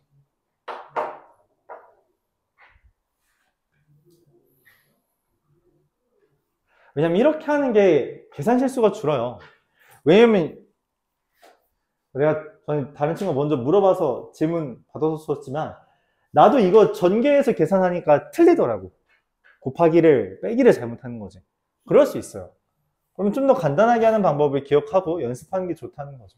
왜냐면 이렇게 하는 게 계산 실수가 줄어요. 왜냐면 저는 다른 친구가 먼저 물어봐서 질문 받아서 썼지만 나도 이거 전개해서 계산하니까 틀리더라고. 곱하기를 빼기를 잘못하는 거지. 그럴 수 있어요. 그럼 좀 더 간단하게 하는 방법을 기억하고 연습하는 게 좋다는 거죠.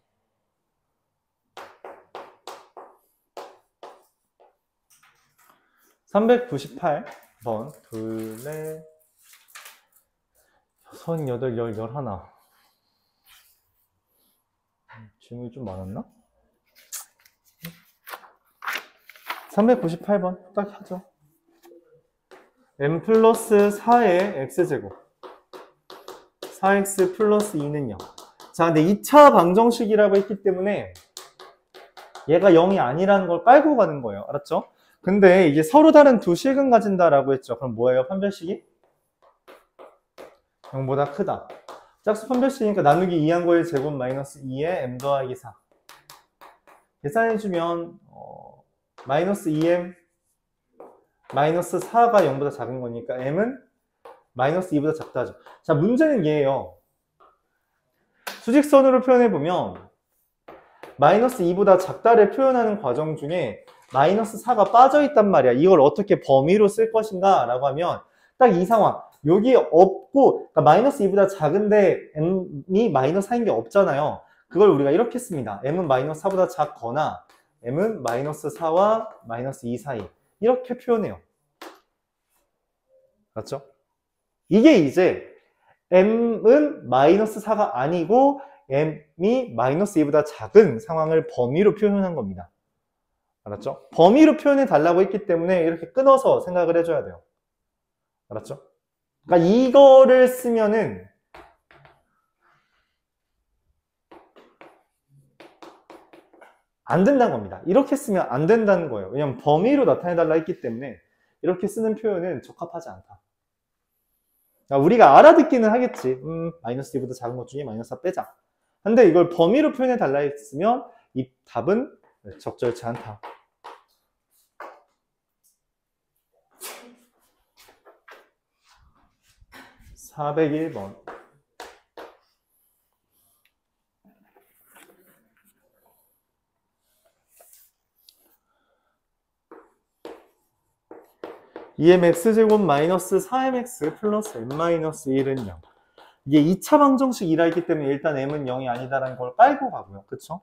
(398번) 둘, 넷, 여섯, 여덟, 열, 열하나. 질문이 좀 많았나? 398번 딱 하죠. m 플러스 4의 x제곱 4x 플러스 2는 0. 자, 근데 2차 방정식이라고 했기 때문에 얘가 0이 아니라는 걸 깔고 가는 거예요. 알았죠? 근데 이제 서로 다른 두 식은 가진다라고 했죠. 그럼 뭐예요? 판별식이? 0보다 크다. 짝수 판별식이니까 나누기 2한 거의 제곱 마이너스 2에 m 더하기 4. 계산해주면 마이너스 2m 마이너스 4가 0보다 작은 거니까 m은 마이너스 2보다 작다 하죠. 자, 문제는 얘예요. 수직선으로 표현해보면 마이너스 2보다 작다를 표현하는 과정 중에 마이너스 4가 빠져있단 말이야. 이걸 어떻게 범위로 쓸 것인가 라고 하면 딱 이 상황. 여기 없고, 그러니까 마이너스 2보다 작은데 m이 마이너스 4인 게 없잖아요. 그걸 우리가 이렇게 씁니다. m은 마이너스 4보다 작거나 m은 마이너스 4와 마이너스 2 사이. 이렇게 표현해요. 맞죠? 이게 이제 m은 마이너스 4가 아니고 m이 마이너스 2보다 작은 상황을 범위로 표현한 겁니다. 알았죠? 범위로 표현해 달라고 했기 때문에 이렇게 끊어서 생각을 해줘야 돼요. 알았죠? 그러니까 이거를 쓰면은 안 된다는 겁니다. 이렇게 쓰면 안 된다는 거예요. 왜냐면 범위로 나타내 달라 했기 때문에 이렇게 쓰는 표현은 적합하지 않다. 그러니까 우리가 알아듣기는 하겠지. 마이너스 2보다 작은 것 중에 마이너스 4 빼자. 근데 이걸 범위로 표현해 달라 했으면 이 답은 적절치 않다. (401번) (2mx제곱 마이너스 4mx 플러스 m-1은 0) 이게 2차 방정식이라 했기 때문에 일단 m은 0이 아니다라는 걸 깔고 가고요. 그쵸?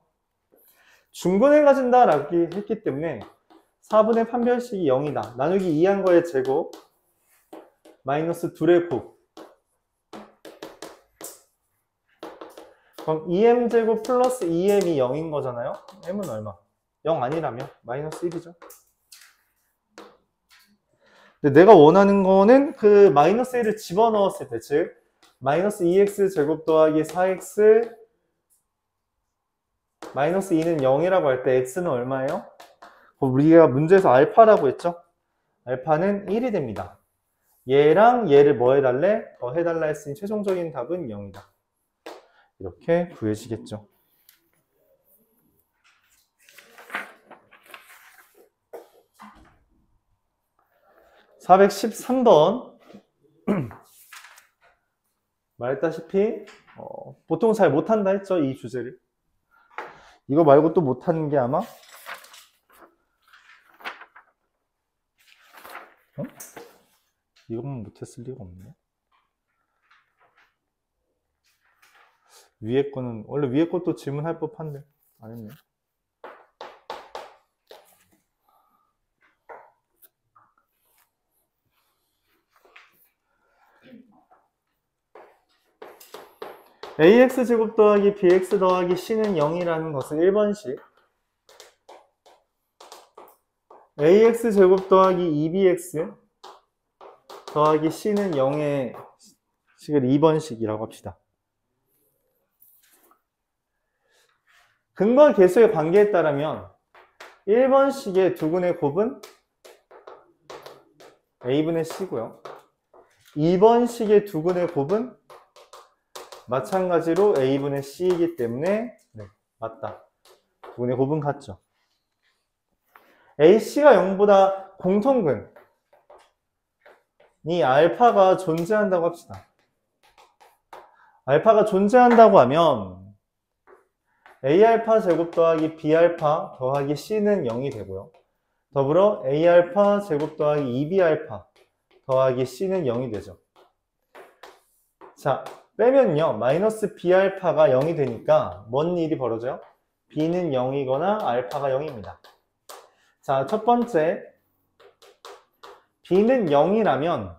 중근을 가진다라고 했기 때문에 4분의 판별식이 0이다. 나누기 2한 거의 제곱 마이너스 2의 곱. 그럼 2m제곱 플러스 2m이 0인 거잖아요? m은 얼마? 0 아니라면 마이너스 1이죠. 근데 내가 원하는 거는 그 마이너스 1을 집어넣었을 때, 즉 마이너스 2x 제곱 더하기 4x 마이너스 2는 0이라고 할 때 x는 얼마예요? 우리가 문제에서 알파라고 했죠? 알파는 1이 됩니다. 얘랑 얘를 뭐 해달래? 더 해달라 했으니 최종적인 답은 0이다. 이렇게 구해지겠죠. (413번) 말했다시피 보통 잘 못한다 했죠, 이 주제를. 이거 말고 또 못하는 게 아마 이것만 못했을 리가 없네. 위에 거는 원래 위에 것도 질문할 법한데 안 했네. ax제곱 더하기 bx 더하기 c는 0이라는 것은 1번식 ax제곱 더하기 2bx 더하기 c는 0의 식을 2번식이라고 합시다. 근과 계수의 관계에 따르면 1번식의 두근의 곱은 a분의 c고요. 2번식의 두근의 곱은 마찬가지로 a분의 c이기 때문에 네, 맞다. 두근의 곱은 같죠. ac가 0보다 공통근이 알파가 존재한다고 합시다. 알파가 존재한다고 하면 a알파 제곱 더하기 b알파 더하기 c는 0이 되고요. 더불어 a알파 제곱 더하기 2b알파 더하기 c는 0이 되죠. 자, 빼면요. 마이너스 b알파가 0이 되니까 뭔 일이 벌어져요? b는 0이거나 알파가 0입니다. 자, 첫 번째 b는 0이라면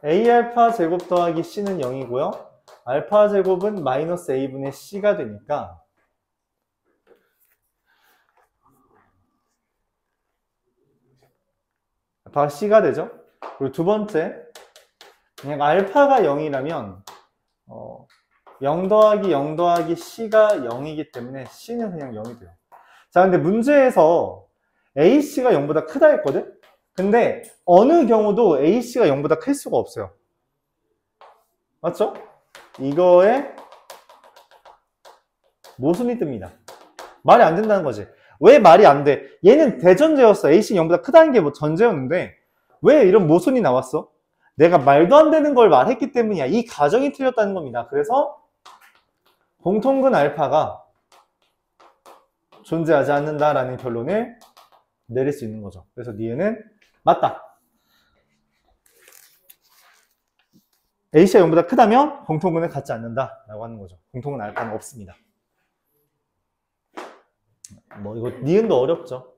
a알파 제곱 더하기 c는 0이고요. 알파 제곱은 마이너스 a분의 c가 되니까 알파가 c가 되죠. 그리고 두 번째, 그냥 알파가 0이라면 0 더하기 0 더하기 c가 0이기 때문에 c는 그냥 0이 돼요. 자, 근데 문제에서 ac가 0보다 크다 했거든? 근데 어느 경우도 ac가 0보다 클 수가 없어요. 맞죠? 이거에 모순이 뜹니다. 말이 안 된다는 거지. 왜 말이 안 돼? 얘는 대전제였어. ac가 0보다 크다는 게 뭐 전제였는데 왜 이런 모순이 나왔어? 내가 말도 안 되는 걸 말했기 때문이야. 이 가정이 틀렸다는 겁니다. 그래서 공통근 알파가 존재하지 않는다라는 결론을 내릴 수 있는 거죠. 그래서 니은은 맞다. A씨가 0보다 크다면 공통근을 갖지 않는다라고 하는 거죠. 공통근 알파는 없습니다. 뭐 이거 니은도 어렵죠.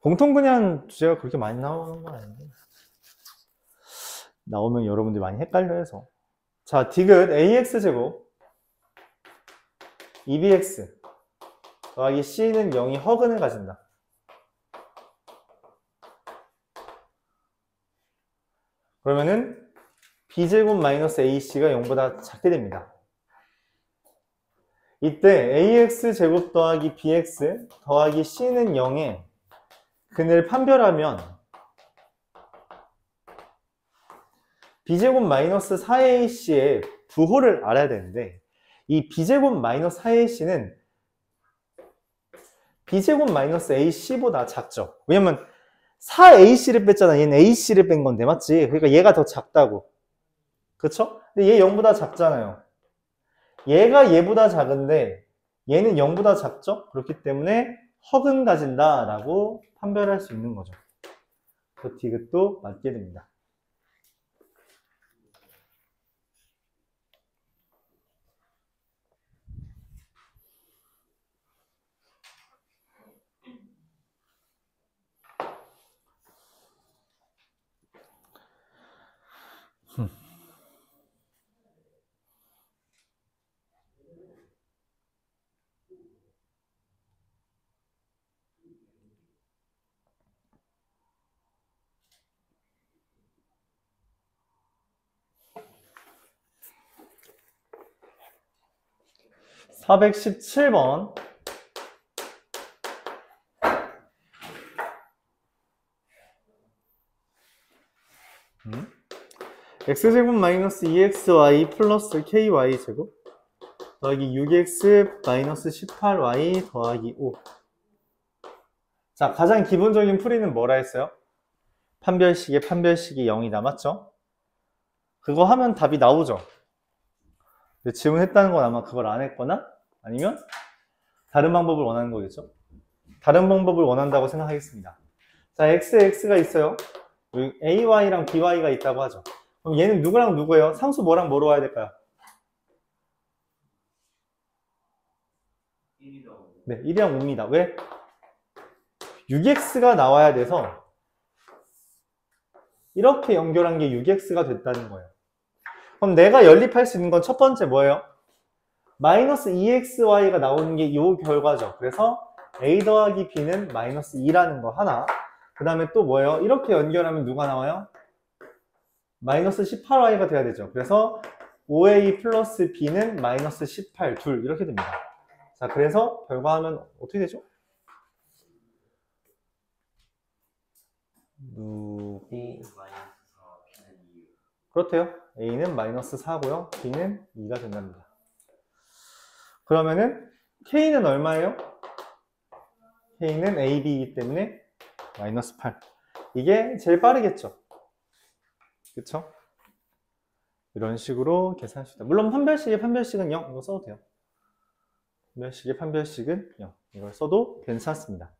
공통근이라는 주제가 그렇게 많이 나오는 건 아닌데 나오면 여러분들이 많이 헷갈려해서. 자, 디귿 ax제곱 2bx 더하기 c는 0이 허근을 가진다. 그러면은 b제곱 마이너스 ac가 0보다 작게 됩니다. 이때 ax제곱 더하기 bx 더하기 c는 0에 근을 판별하면 b제곱 마이너스 4ac의 부호를 알아야 되는데 이 b제곱 마이너스 4ac는 b제곱 마이너스 ac보다 작죠. 왜냐면 4ac를 뺐잖아. 얘는 ac를 뺀 건데 맞지? 그러니까 얘가 더 작다고. 그쵸? 근데 얘 0보다 작잖아요. 얘가 얘보다 작은데 얘는 0보다 작죠? 그렇기 때문에 허근 가진다 라고 판별할 수 있는 거죠. 그 디귿도 맞게 됩니다. 417번. x제곱 마이너스 2xy 플러스 ky제곱 더하기 6x 마이너스 18y 더하기 5. 자, 가장 기본적인 풀이는 뭐라 했어요? 판별식의 판별식이 0이다. 맞죠? 그거 하면 답이 나오죠. 근데 질문했다는 건 아마 그걸 안 했거나 아니면 다른 방법을 원하는 거겠죠. 다른 방법을 원한다고 생각하겠습니다. 자, x가 있어요. 여기 ay랑 by가 있다고 하죠. 그럼 얘는 누구랑 누구예요? 상수 뭐랑 뭐로 와야 될까요? 1이라고. 네, 1이랑 5입니다. 왜? 6x가 나와야 돼서 이렇게 연결한 게 6x가 됐다는 거예요. 그럼 내가 연립할 수 있는 건 첫 번째 뭐예요? 마이너스 2xy가 나오는 게 이 결과죠. 그래서 a 더하기 b는 마이너스 2라는 거 하나. 그 다음에 또 뭐예요? 이렇게 연결하면 누가 나와요? 마이너스 18y가 돼야 되죠. 그래서 5a 플러스 b는 마이너스 18, 둘 이렇게 됩니다. 자, 그래서 결과하면 어떻게 되죠? 누구? A는 마이너스 4, B는 2. 그렇대요. a는 마이너스 4고요. b는 2가 된답니다. 그러면은 k는 얼마예요? k는 ab이기 때문에 마이너스 8. 이게 제일 빠르겠죠. 그쵸? 이런 식으로 계산할 수 있다. 물론 판별식은 0. 이거 써도 돼요. 판별식의 판별식은 0. 이걸 써도 괜찮습니다.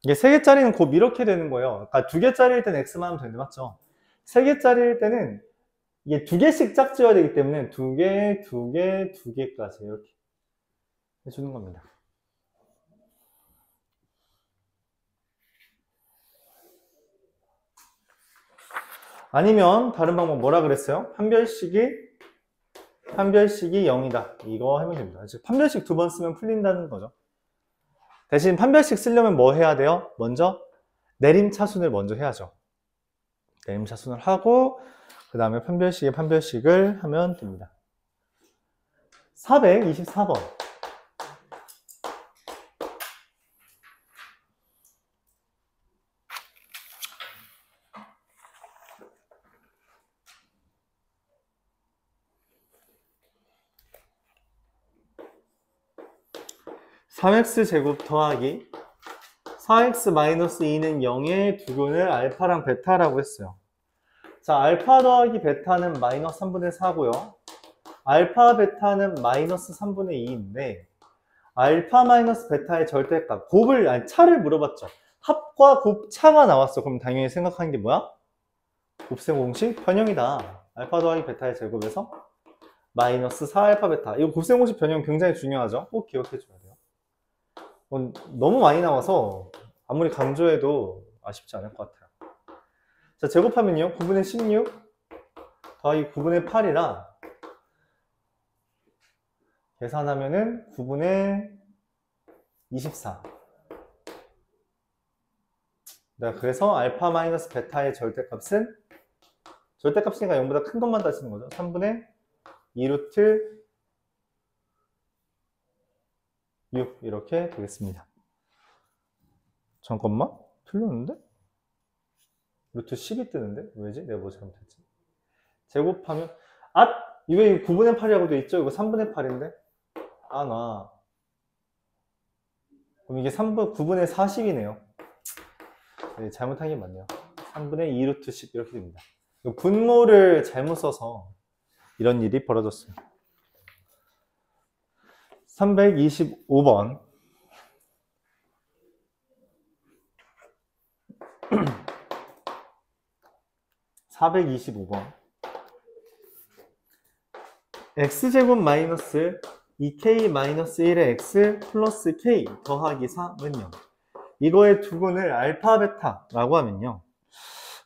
이게 3개짜리는 곱 이렇게 되는 거예요. 그러니까 2개짜리일 때는 x만 하면 되는데 맞죠? 3개짜리일 때는 이게 2개씩 짝지어야 되기 때문에 2개, 2개, 2개까지 이렇게 해주는 겁니다. 아니면 다른 방법 뭐라 그랬어요? 판별식이 0이다. 이거 하면 됩니다. 즉 판별식 2번 쓰면 풀린다는 거죠. 대신 판별식 쓰려면 뭐 해야 돼요? 먼저 내림차순을 먼저 해야죠. 내림차순을 하고 그 다음에 판별식의 판별식을 하면 됩니다. 424번. (3x) 더하기 4x 마이너스 2는 0의 두근을 알파랑 베타라고 했어요. 자, 알파 더하기 베타는 마이너스 3분의 4고요. 알파 베타는 마이너스 3분의 2인데 알파 마이너스 베타의 절대값, 차를 물어봤죠. 합과 곱 차가 나왔어. 그럼 당연히 생각하는 게 뭐야? 곱셈 공식 변형이다. 알파 더하기 베타의 제곱에서 마이너스 4알파 베타. 이거 곱셈 공식 변형 굉장히 중요하죠. 꼭 기억해 줘야 돼요. 너무 많이 나와서 아무리 강조해도 아쉽지 않을 것 같아요. 자, 제곱하면요 9분의 16 더하기 9분의 8이라 계산하면은 9분의 24. 네, 그래서 알파 마이너스 베타의 절대값은 절대값이니까 0보다 큰 것만 따지는 거죠. 3분의 2루트 6 이렇게 되겠습니다. 잠깐만, 틀렸는데? 루트 10이 뜨는데? 왜지? 내가 뭐 잘못했지? 제곱하면 이거 9분의 8이라고 돼 있죠? 이거 3분의 8인데? 그럼 이게 9분의 40이네요. 네, 잘못한 게 맞네요. 3분의 2루트 10 이렇게 됩니다. 분모를 잘못 써서 이런 일이 벌어졌어요. 325번. (425번) x제곱 마이너스 2k 마이너스 1의 x 플러스 k 더하기 4는요. 이거의 두근을 알파 베타라고 하면요.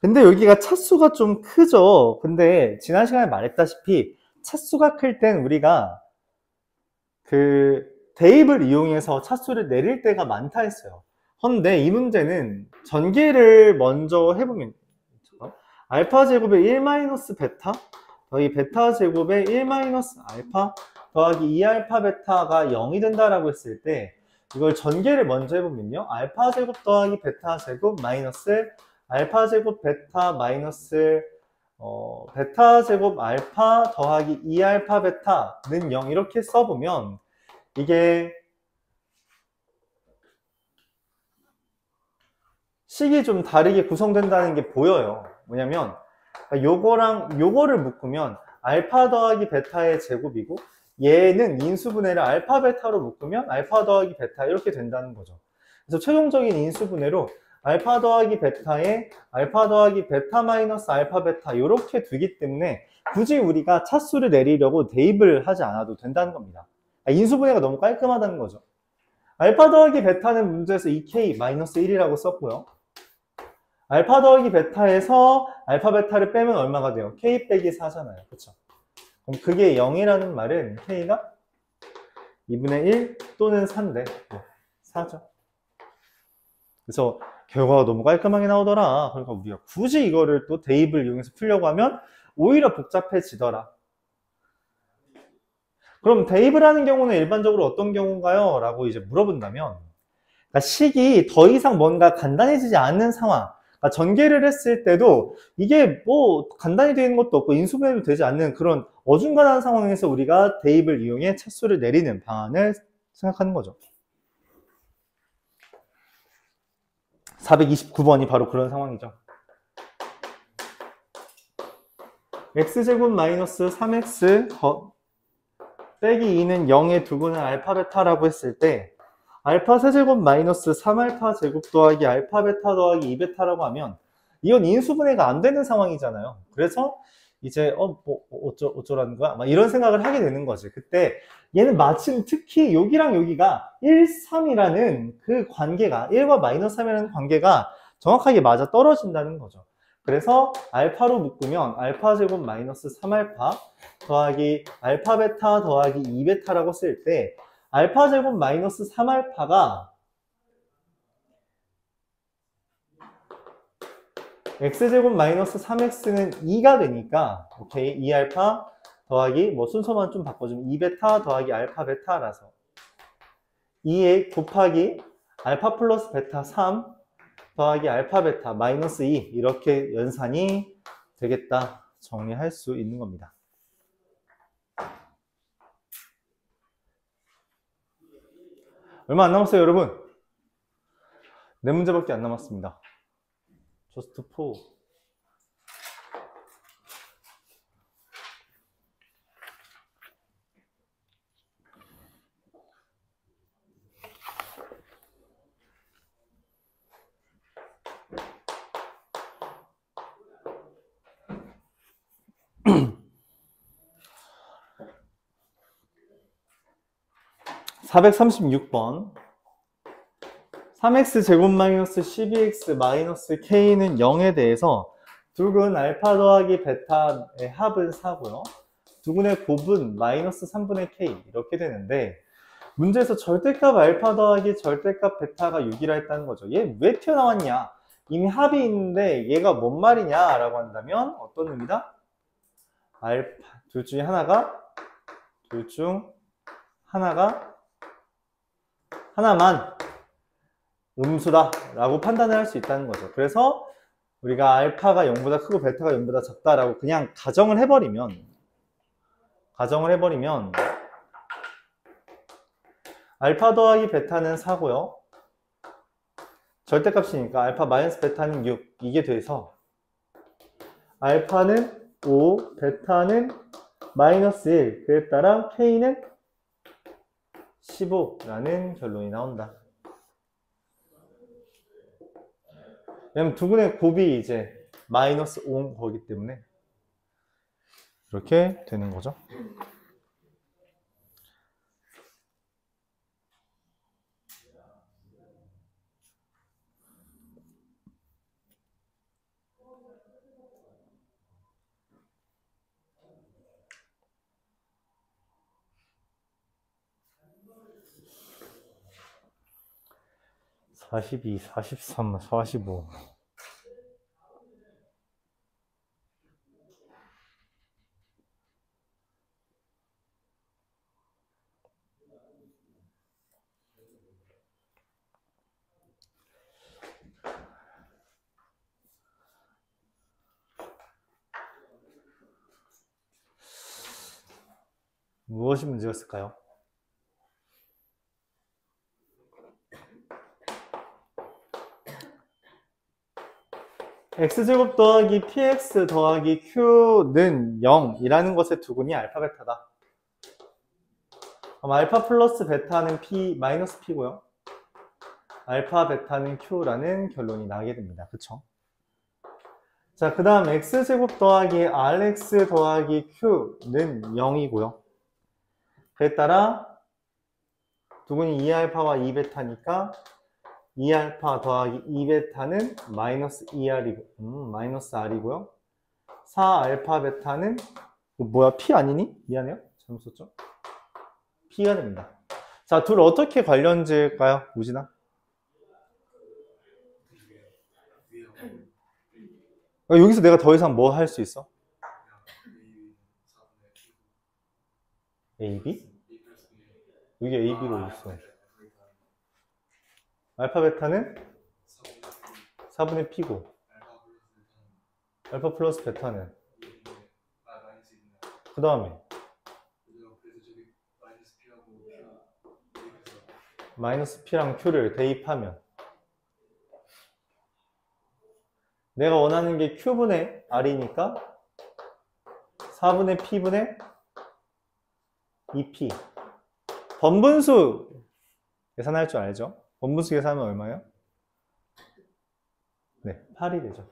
근데 여기가 차수가 좀 크죠. 근데 지난 시간에 말했다시피 차수가 클 땐 우리가 대입을 이용해서 차수를 내릴 때가 많다 했어요. 그런데 이 문제는 전개를 먼저 해보면 알파 제곱의 1 마이너스 베타 더하기 베타 제곱의 1 마이너스 알파 더하기 2알파 베타가 0이 된다라고 했을 때 이걸 전개를 먼저 해보면요. 알파 제곱 더하기 베타 제곱 마이너스 알파 제곱 베타 마이너스 베타 제곱 알파 더하기 2알파 베타는 0 이렇게 써보면 이게 식이 좀 다르게 구성된다는 게 보여요. 뭐냐면 요거랑 요거를 묶으면 알파 더하기 베타의 제곱이고 얘는 인수분해를 알파 베타로 묶으면 알파 더하기 베타 이렇게 된다는 거죠. 그래서 최종적인 인수분해로 알파 더하기 베타에 알파 더하기 베타 마이너스 알파 베타 이렇게 두기 때문에 굳이 우리가 차수를 내리려고 대입을 하지 않아도 된다는 겁니다. 인수분해가 너무 깔끔하다는 거죠. 알파 더하기 베타는 문제에서 2k 마이너스 1이라고 썼고요. 알파 더하기 베타에서 알파 베타를 빼면 얼마가 돼요? k 빼기 4잖아요. 그쵸? 그럼 그게 0이라는 말은 k가 2분의 1 또는 4인데 4죠. 그래서 결과가 너무 깔끔하게 나오더라. 그러니까 우리가 굳이 이거를 또 대입을 이용해서 풀려고 하면 오히려 복잡해지더라. 그럼 대입을 하는 경우는 일반적으로 어떤 경우인가요? 라고 이제 물어본다면 그러니까 식이 더 이상 뭔가 간단해지지 않는 상황, 그러니까 전개를 했을 때도 이게 뭐 간단히 되는 것도 없고 인수분해도 되지 않는 그런 어중간한 상황에서 우리가 대입을 이용해 차수를 내리는 방안을 생각하는 거죠. 429번이 바로 그런 상황이죠. x제곱 마이너스 3x 빼기 2는 0에 두고는 알파 베타라고 했을 때 알파 세제곱 마이너스 3알파 제곱 더하기 알파 베타 더하기 2베타라고 하면 이건 인수분해가 안 되는 상황이잖아요. 그래서 이제 어쩌라는 거야? 막 이런 생각을 하게 되는 거지. 그때 얘는 마침 특히 여기랑 여기가 1, 3이라는 그 관계가 1과 마이너스 3이라는 관계가 정확하게 맞아 떨어진다는 거죠. 그래서 알파로 묶으면 알파 제곱 마이너스 3알파 더하기 알파 베타 더하기 2베타라고 쓸 때 알파 제곱 마이너스 3알파가 x제곱 마이너스 3x는 2가 되니까 오케이 2알파 더하기 뭐 순서만 좀 바꿔주면 2베타 더하기 알파 베타라서 2에 곱하기 알파 플러스 베타 3 더하기 알파 베타 마이너스 2 이렇게 연산이 되겠다 정리할 수 있는 겁니다. 얼마 안 남았어요 여러분. 4문제밖에 안 남았습니다. Just 4. (436번) 3x 제곱 마이너스 12x 마이너스 k는 0에 대해서 두근 알파 더하기 베타의 합은 4고요. 두근의 곱은 마이너스 3분의 k 이렇게 되는데 문제에서 절대값 알파 더하기 절대값 베타가 6이라 했다는 거죠. 얘 왜 튀어나왔냐? 이미 합이 있는데 얘가 뭔 말이냐? 라고 한다면 어떤 의미다? 알파 둘 중 하나만 음수다 라고 판단을 할 수 있다는 거죠. 그래서 우리가 알파가 0보다 크고 베타가 0보다 작다라고 그냥 가정을 해버리면 알파 더하기 베타는 4고요. 절대값이니까 알파 마이너스 베타는 6 이게 돼서 알파는 5, 베타는 마이너스 1 그에 따라 k는 15라는 결론이 나온다. 왜냐면 두근의 곱이 이제 마이너스 5 거기 때문에 이렇게 되는 거죠. 42, 43, 45. 무엇이 문제였을까요? x제곱 더하기 px 더하기 q는 0이라는 것의 두근이 알파 베타다. 그럼 알파 플러스 베타는 p 마이너스 p고요. 알파 베타는 q라는 결론이 나게 됩니다. 그쵸? 자, 그 다음 x제곱 더하기 rx 더하기 q는 0이고요. 그에 따라 두근이 2알파와 2베타니까 2알파 더하기 2베타는 마이너스 2r이고, 마이너스 r이고요. 4알파 베타는 뭐야? p 아니니? 미안해요. 잘못 썼죠? p가 됩니다. 자, 둘 어떻게 관련지일까요? 우진아? 여기서 내가 더 이상 뭐 할 수 있어? AB? 여기 AB로 있어. 알파 베타는 4분의 P고 알파 플러스 베타는 그 다음에 마이너스 P랑 Q를 대입하면 내가 원하는 게 Q분의 R이니까 4분의 P분의 2P. 번분수 계산할 줄 알죠? 번분수 계산하면 얼마예요? 네, 8이 되죠.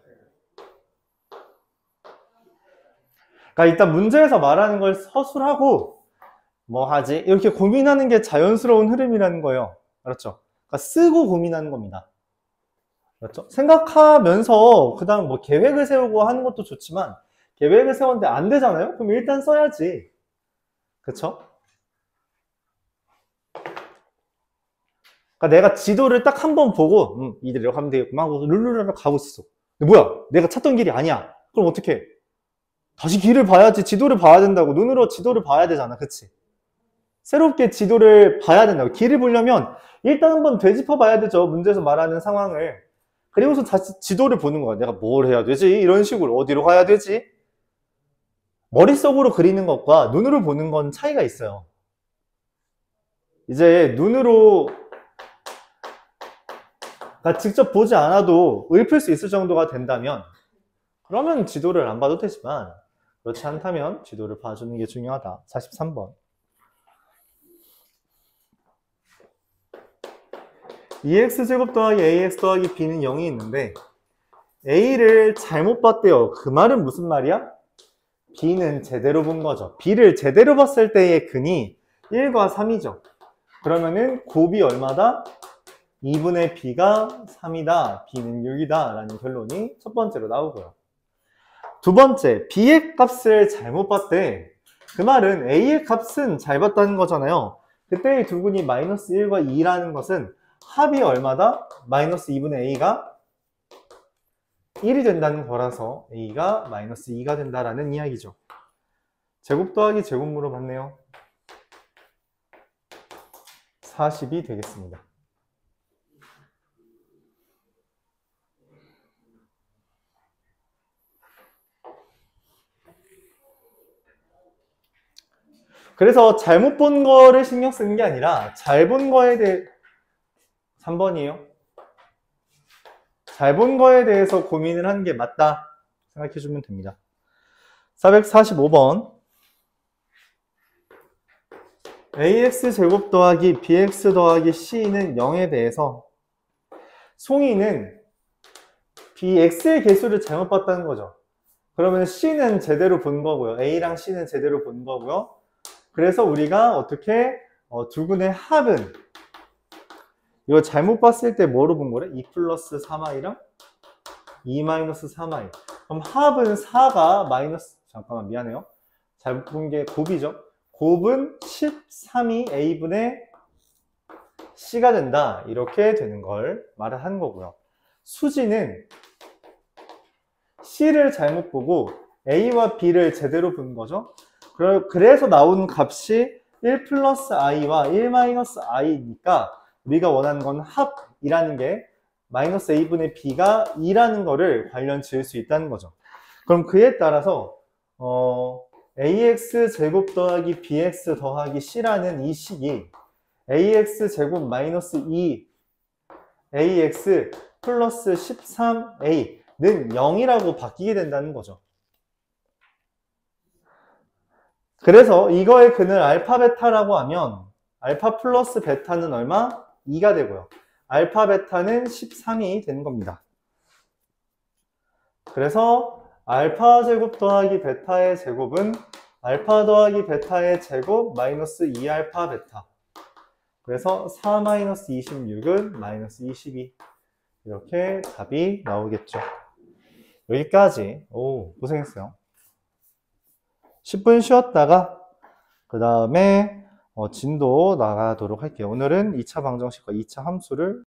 그러니까 일단 문제에서 말하는 걸 서술하고 뭐 하지? 이렇게 고민하는 게 자연스러운 흐름이라는 거예요. 알았죠? 그러니까 쓰고 고민하는 겁니다. 맞죠? 생각하면서 그 다음 뭐 계획을 세우고 하는 것도 좋지만 계획을 세웠는데 안 되잖아요? 그럼 일단 써야지. 그쵸? 그러니까 내가 지도를 딱 한 번 보고 이대로 가면 되겠구만 하고 룰루루루 가고 있었어. 근데 뭐야? 내가 찾던 길이 아니야. 그럼 어떡해? 다시 길을 봐야지. 지도를 봐야 된다고. 눈으로 지도를 봐야 되잖아. 그치? 새롭게 지도를 봐야 된다고. 길을 보려면 일단 한번 되짚어 봐야 되죠. 문제에서 말하는 상황을. 그리고서 다시 지도를 보는 거야. 내가 뭘 해야 되지? 이런 식으로 어디로 가야 되지? 머릿속으로 그리는 것과 눈으로 보는 건 차이가 있어요. 이제 눈으로 직접 보지 않아도 읊을 수 있을 정도가 된다면 그러면 지도를 안 봐도 되지만 그렇지 않다면 지도를 봐주는 게 중요하다. 43번. EX제곱 더하기 AX 더하기 B는 0이 있는데 A를 잘못 봤대요. 그 말은 무슨 말이야? B는 제대로 본 거죠. B를 제대로 봤을 때의 근이 1과 3이죠. 그러면은 곱이 얼마다? 2분의 B가 3이다. B는 6이다. 라는 결론이 첫 번째로 나오고요. 두 번째, B의 값을 잘못 봤대. 그 말은 A의 값은 잘 봤다는 거잖아요. 그때의 두근이 마이너스 1과 2라는 것은 합이 얼마다? 마이너스 2분의 A가 1이 된다는 거라서 A가 마이너스 2가 된다라는 이야기죠. 제곱 더하기 제곱 물어봤네요. 40이 되겠습니다. 그래서 잘못 본 거를 신경 쓰는 게 아니라 잘 본 거에 대해 3번이에요. 잘 본 거에 대해서 고민을 하는 게 맞다 생각해 주면 됩니다. 445번 AX제곱 더하기 BX 더하기 C는 0에 대해서 송이는 BX의 개수를 잘못 봤다는 거죠. 그러면 C는 제대로 본 거고요. A랑 C는 제대로 본 거고요. 그래서 우리가 어떻게 두근의 합은 이거 잘못 봤을 때 뭐로 본 거래? 2 플러스 3i랑 2 마이너스 3i. 그럼 합은 4가 마이너스, 잠깐만 미안해요. 잘못 본 게 곱이죠. 곱은 13이 a분의 C가 된다. 이렇게 되는 걸 말을 하는 거고요. 수지는 C를 잘못 보고 A와 B를 제대로 본 거죠. 그래서 나온 값이 1 플러스 I와 1 마이너스 I니까 우리가 원하는 건 합이라는 게 마이너스 A분의 B가 2라는 거를 관련 지을 수 있다는 거죠. 그럼 그에 따라서 AX 제곱 더하기 BX 더하기 C라는 이 식이 AX 제곱 마이너스 2 AX 플러스 13A는 0이라고 바뀌게 된다는 거죠. 그래서 이거의 근을 알파 베타라고 하면 알파 플러스 베타는 얼마? 2가 되고요. 알파 베타는 13이 되는 겁니다. 그래서 알파 제곱 더하기 베타의 제곱은 알파 더하기 베타의 제곱 마이너스 2알파 베타. 그래서 4 마이너스 26은 마이너스 22. 이렇게 답이 나오겠죠. 여기까지. 오, 고생했어요. 10분 쉬었다가 그 다음에 진도 나가도록 할게요. 오늘은 2차 방정식과 2차 함수를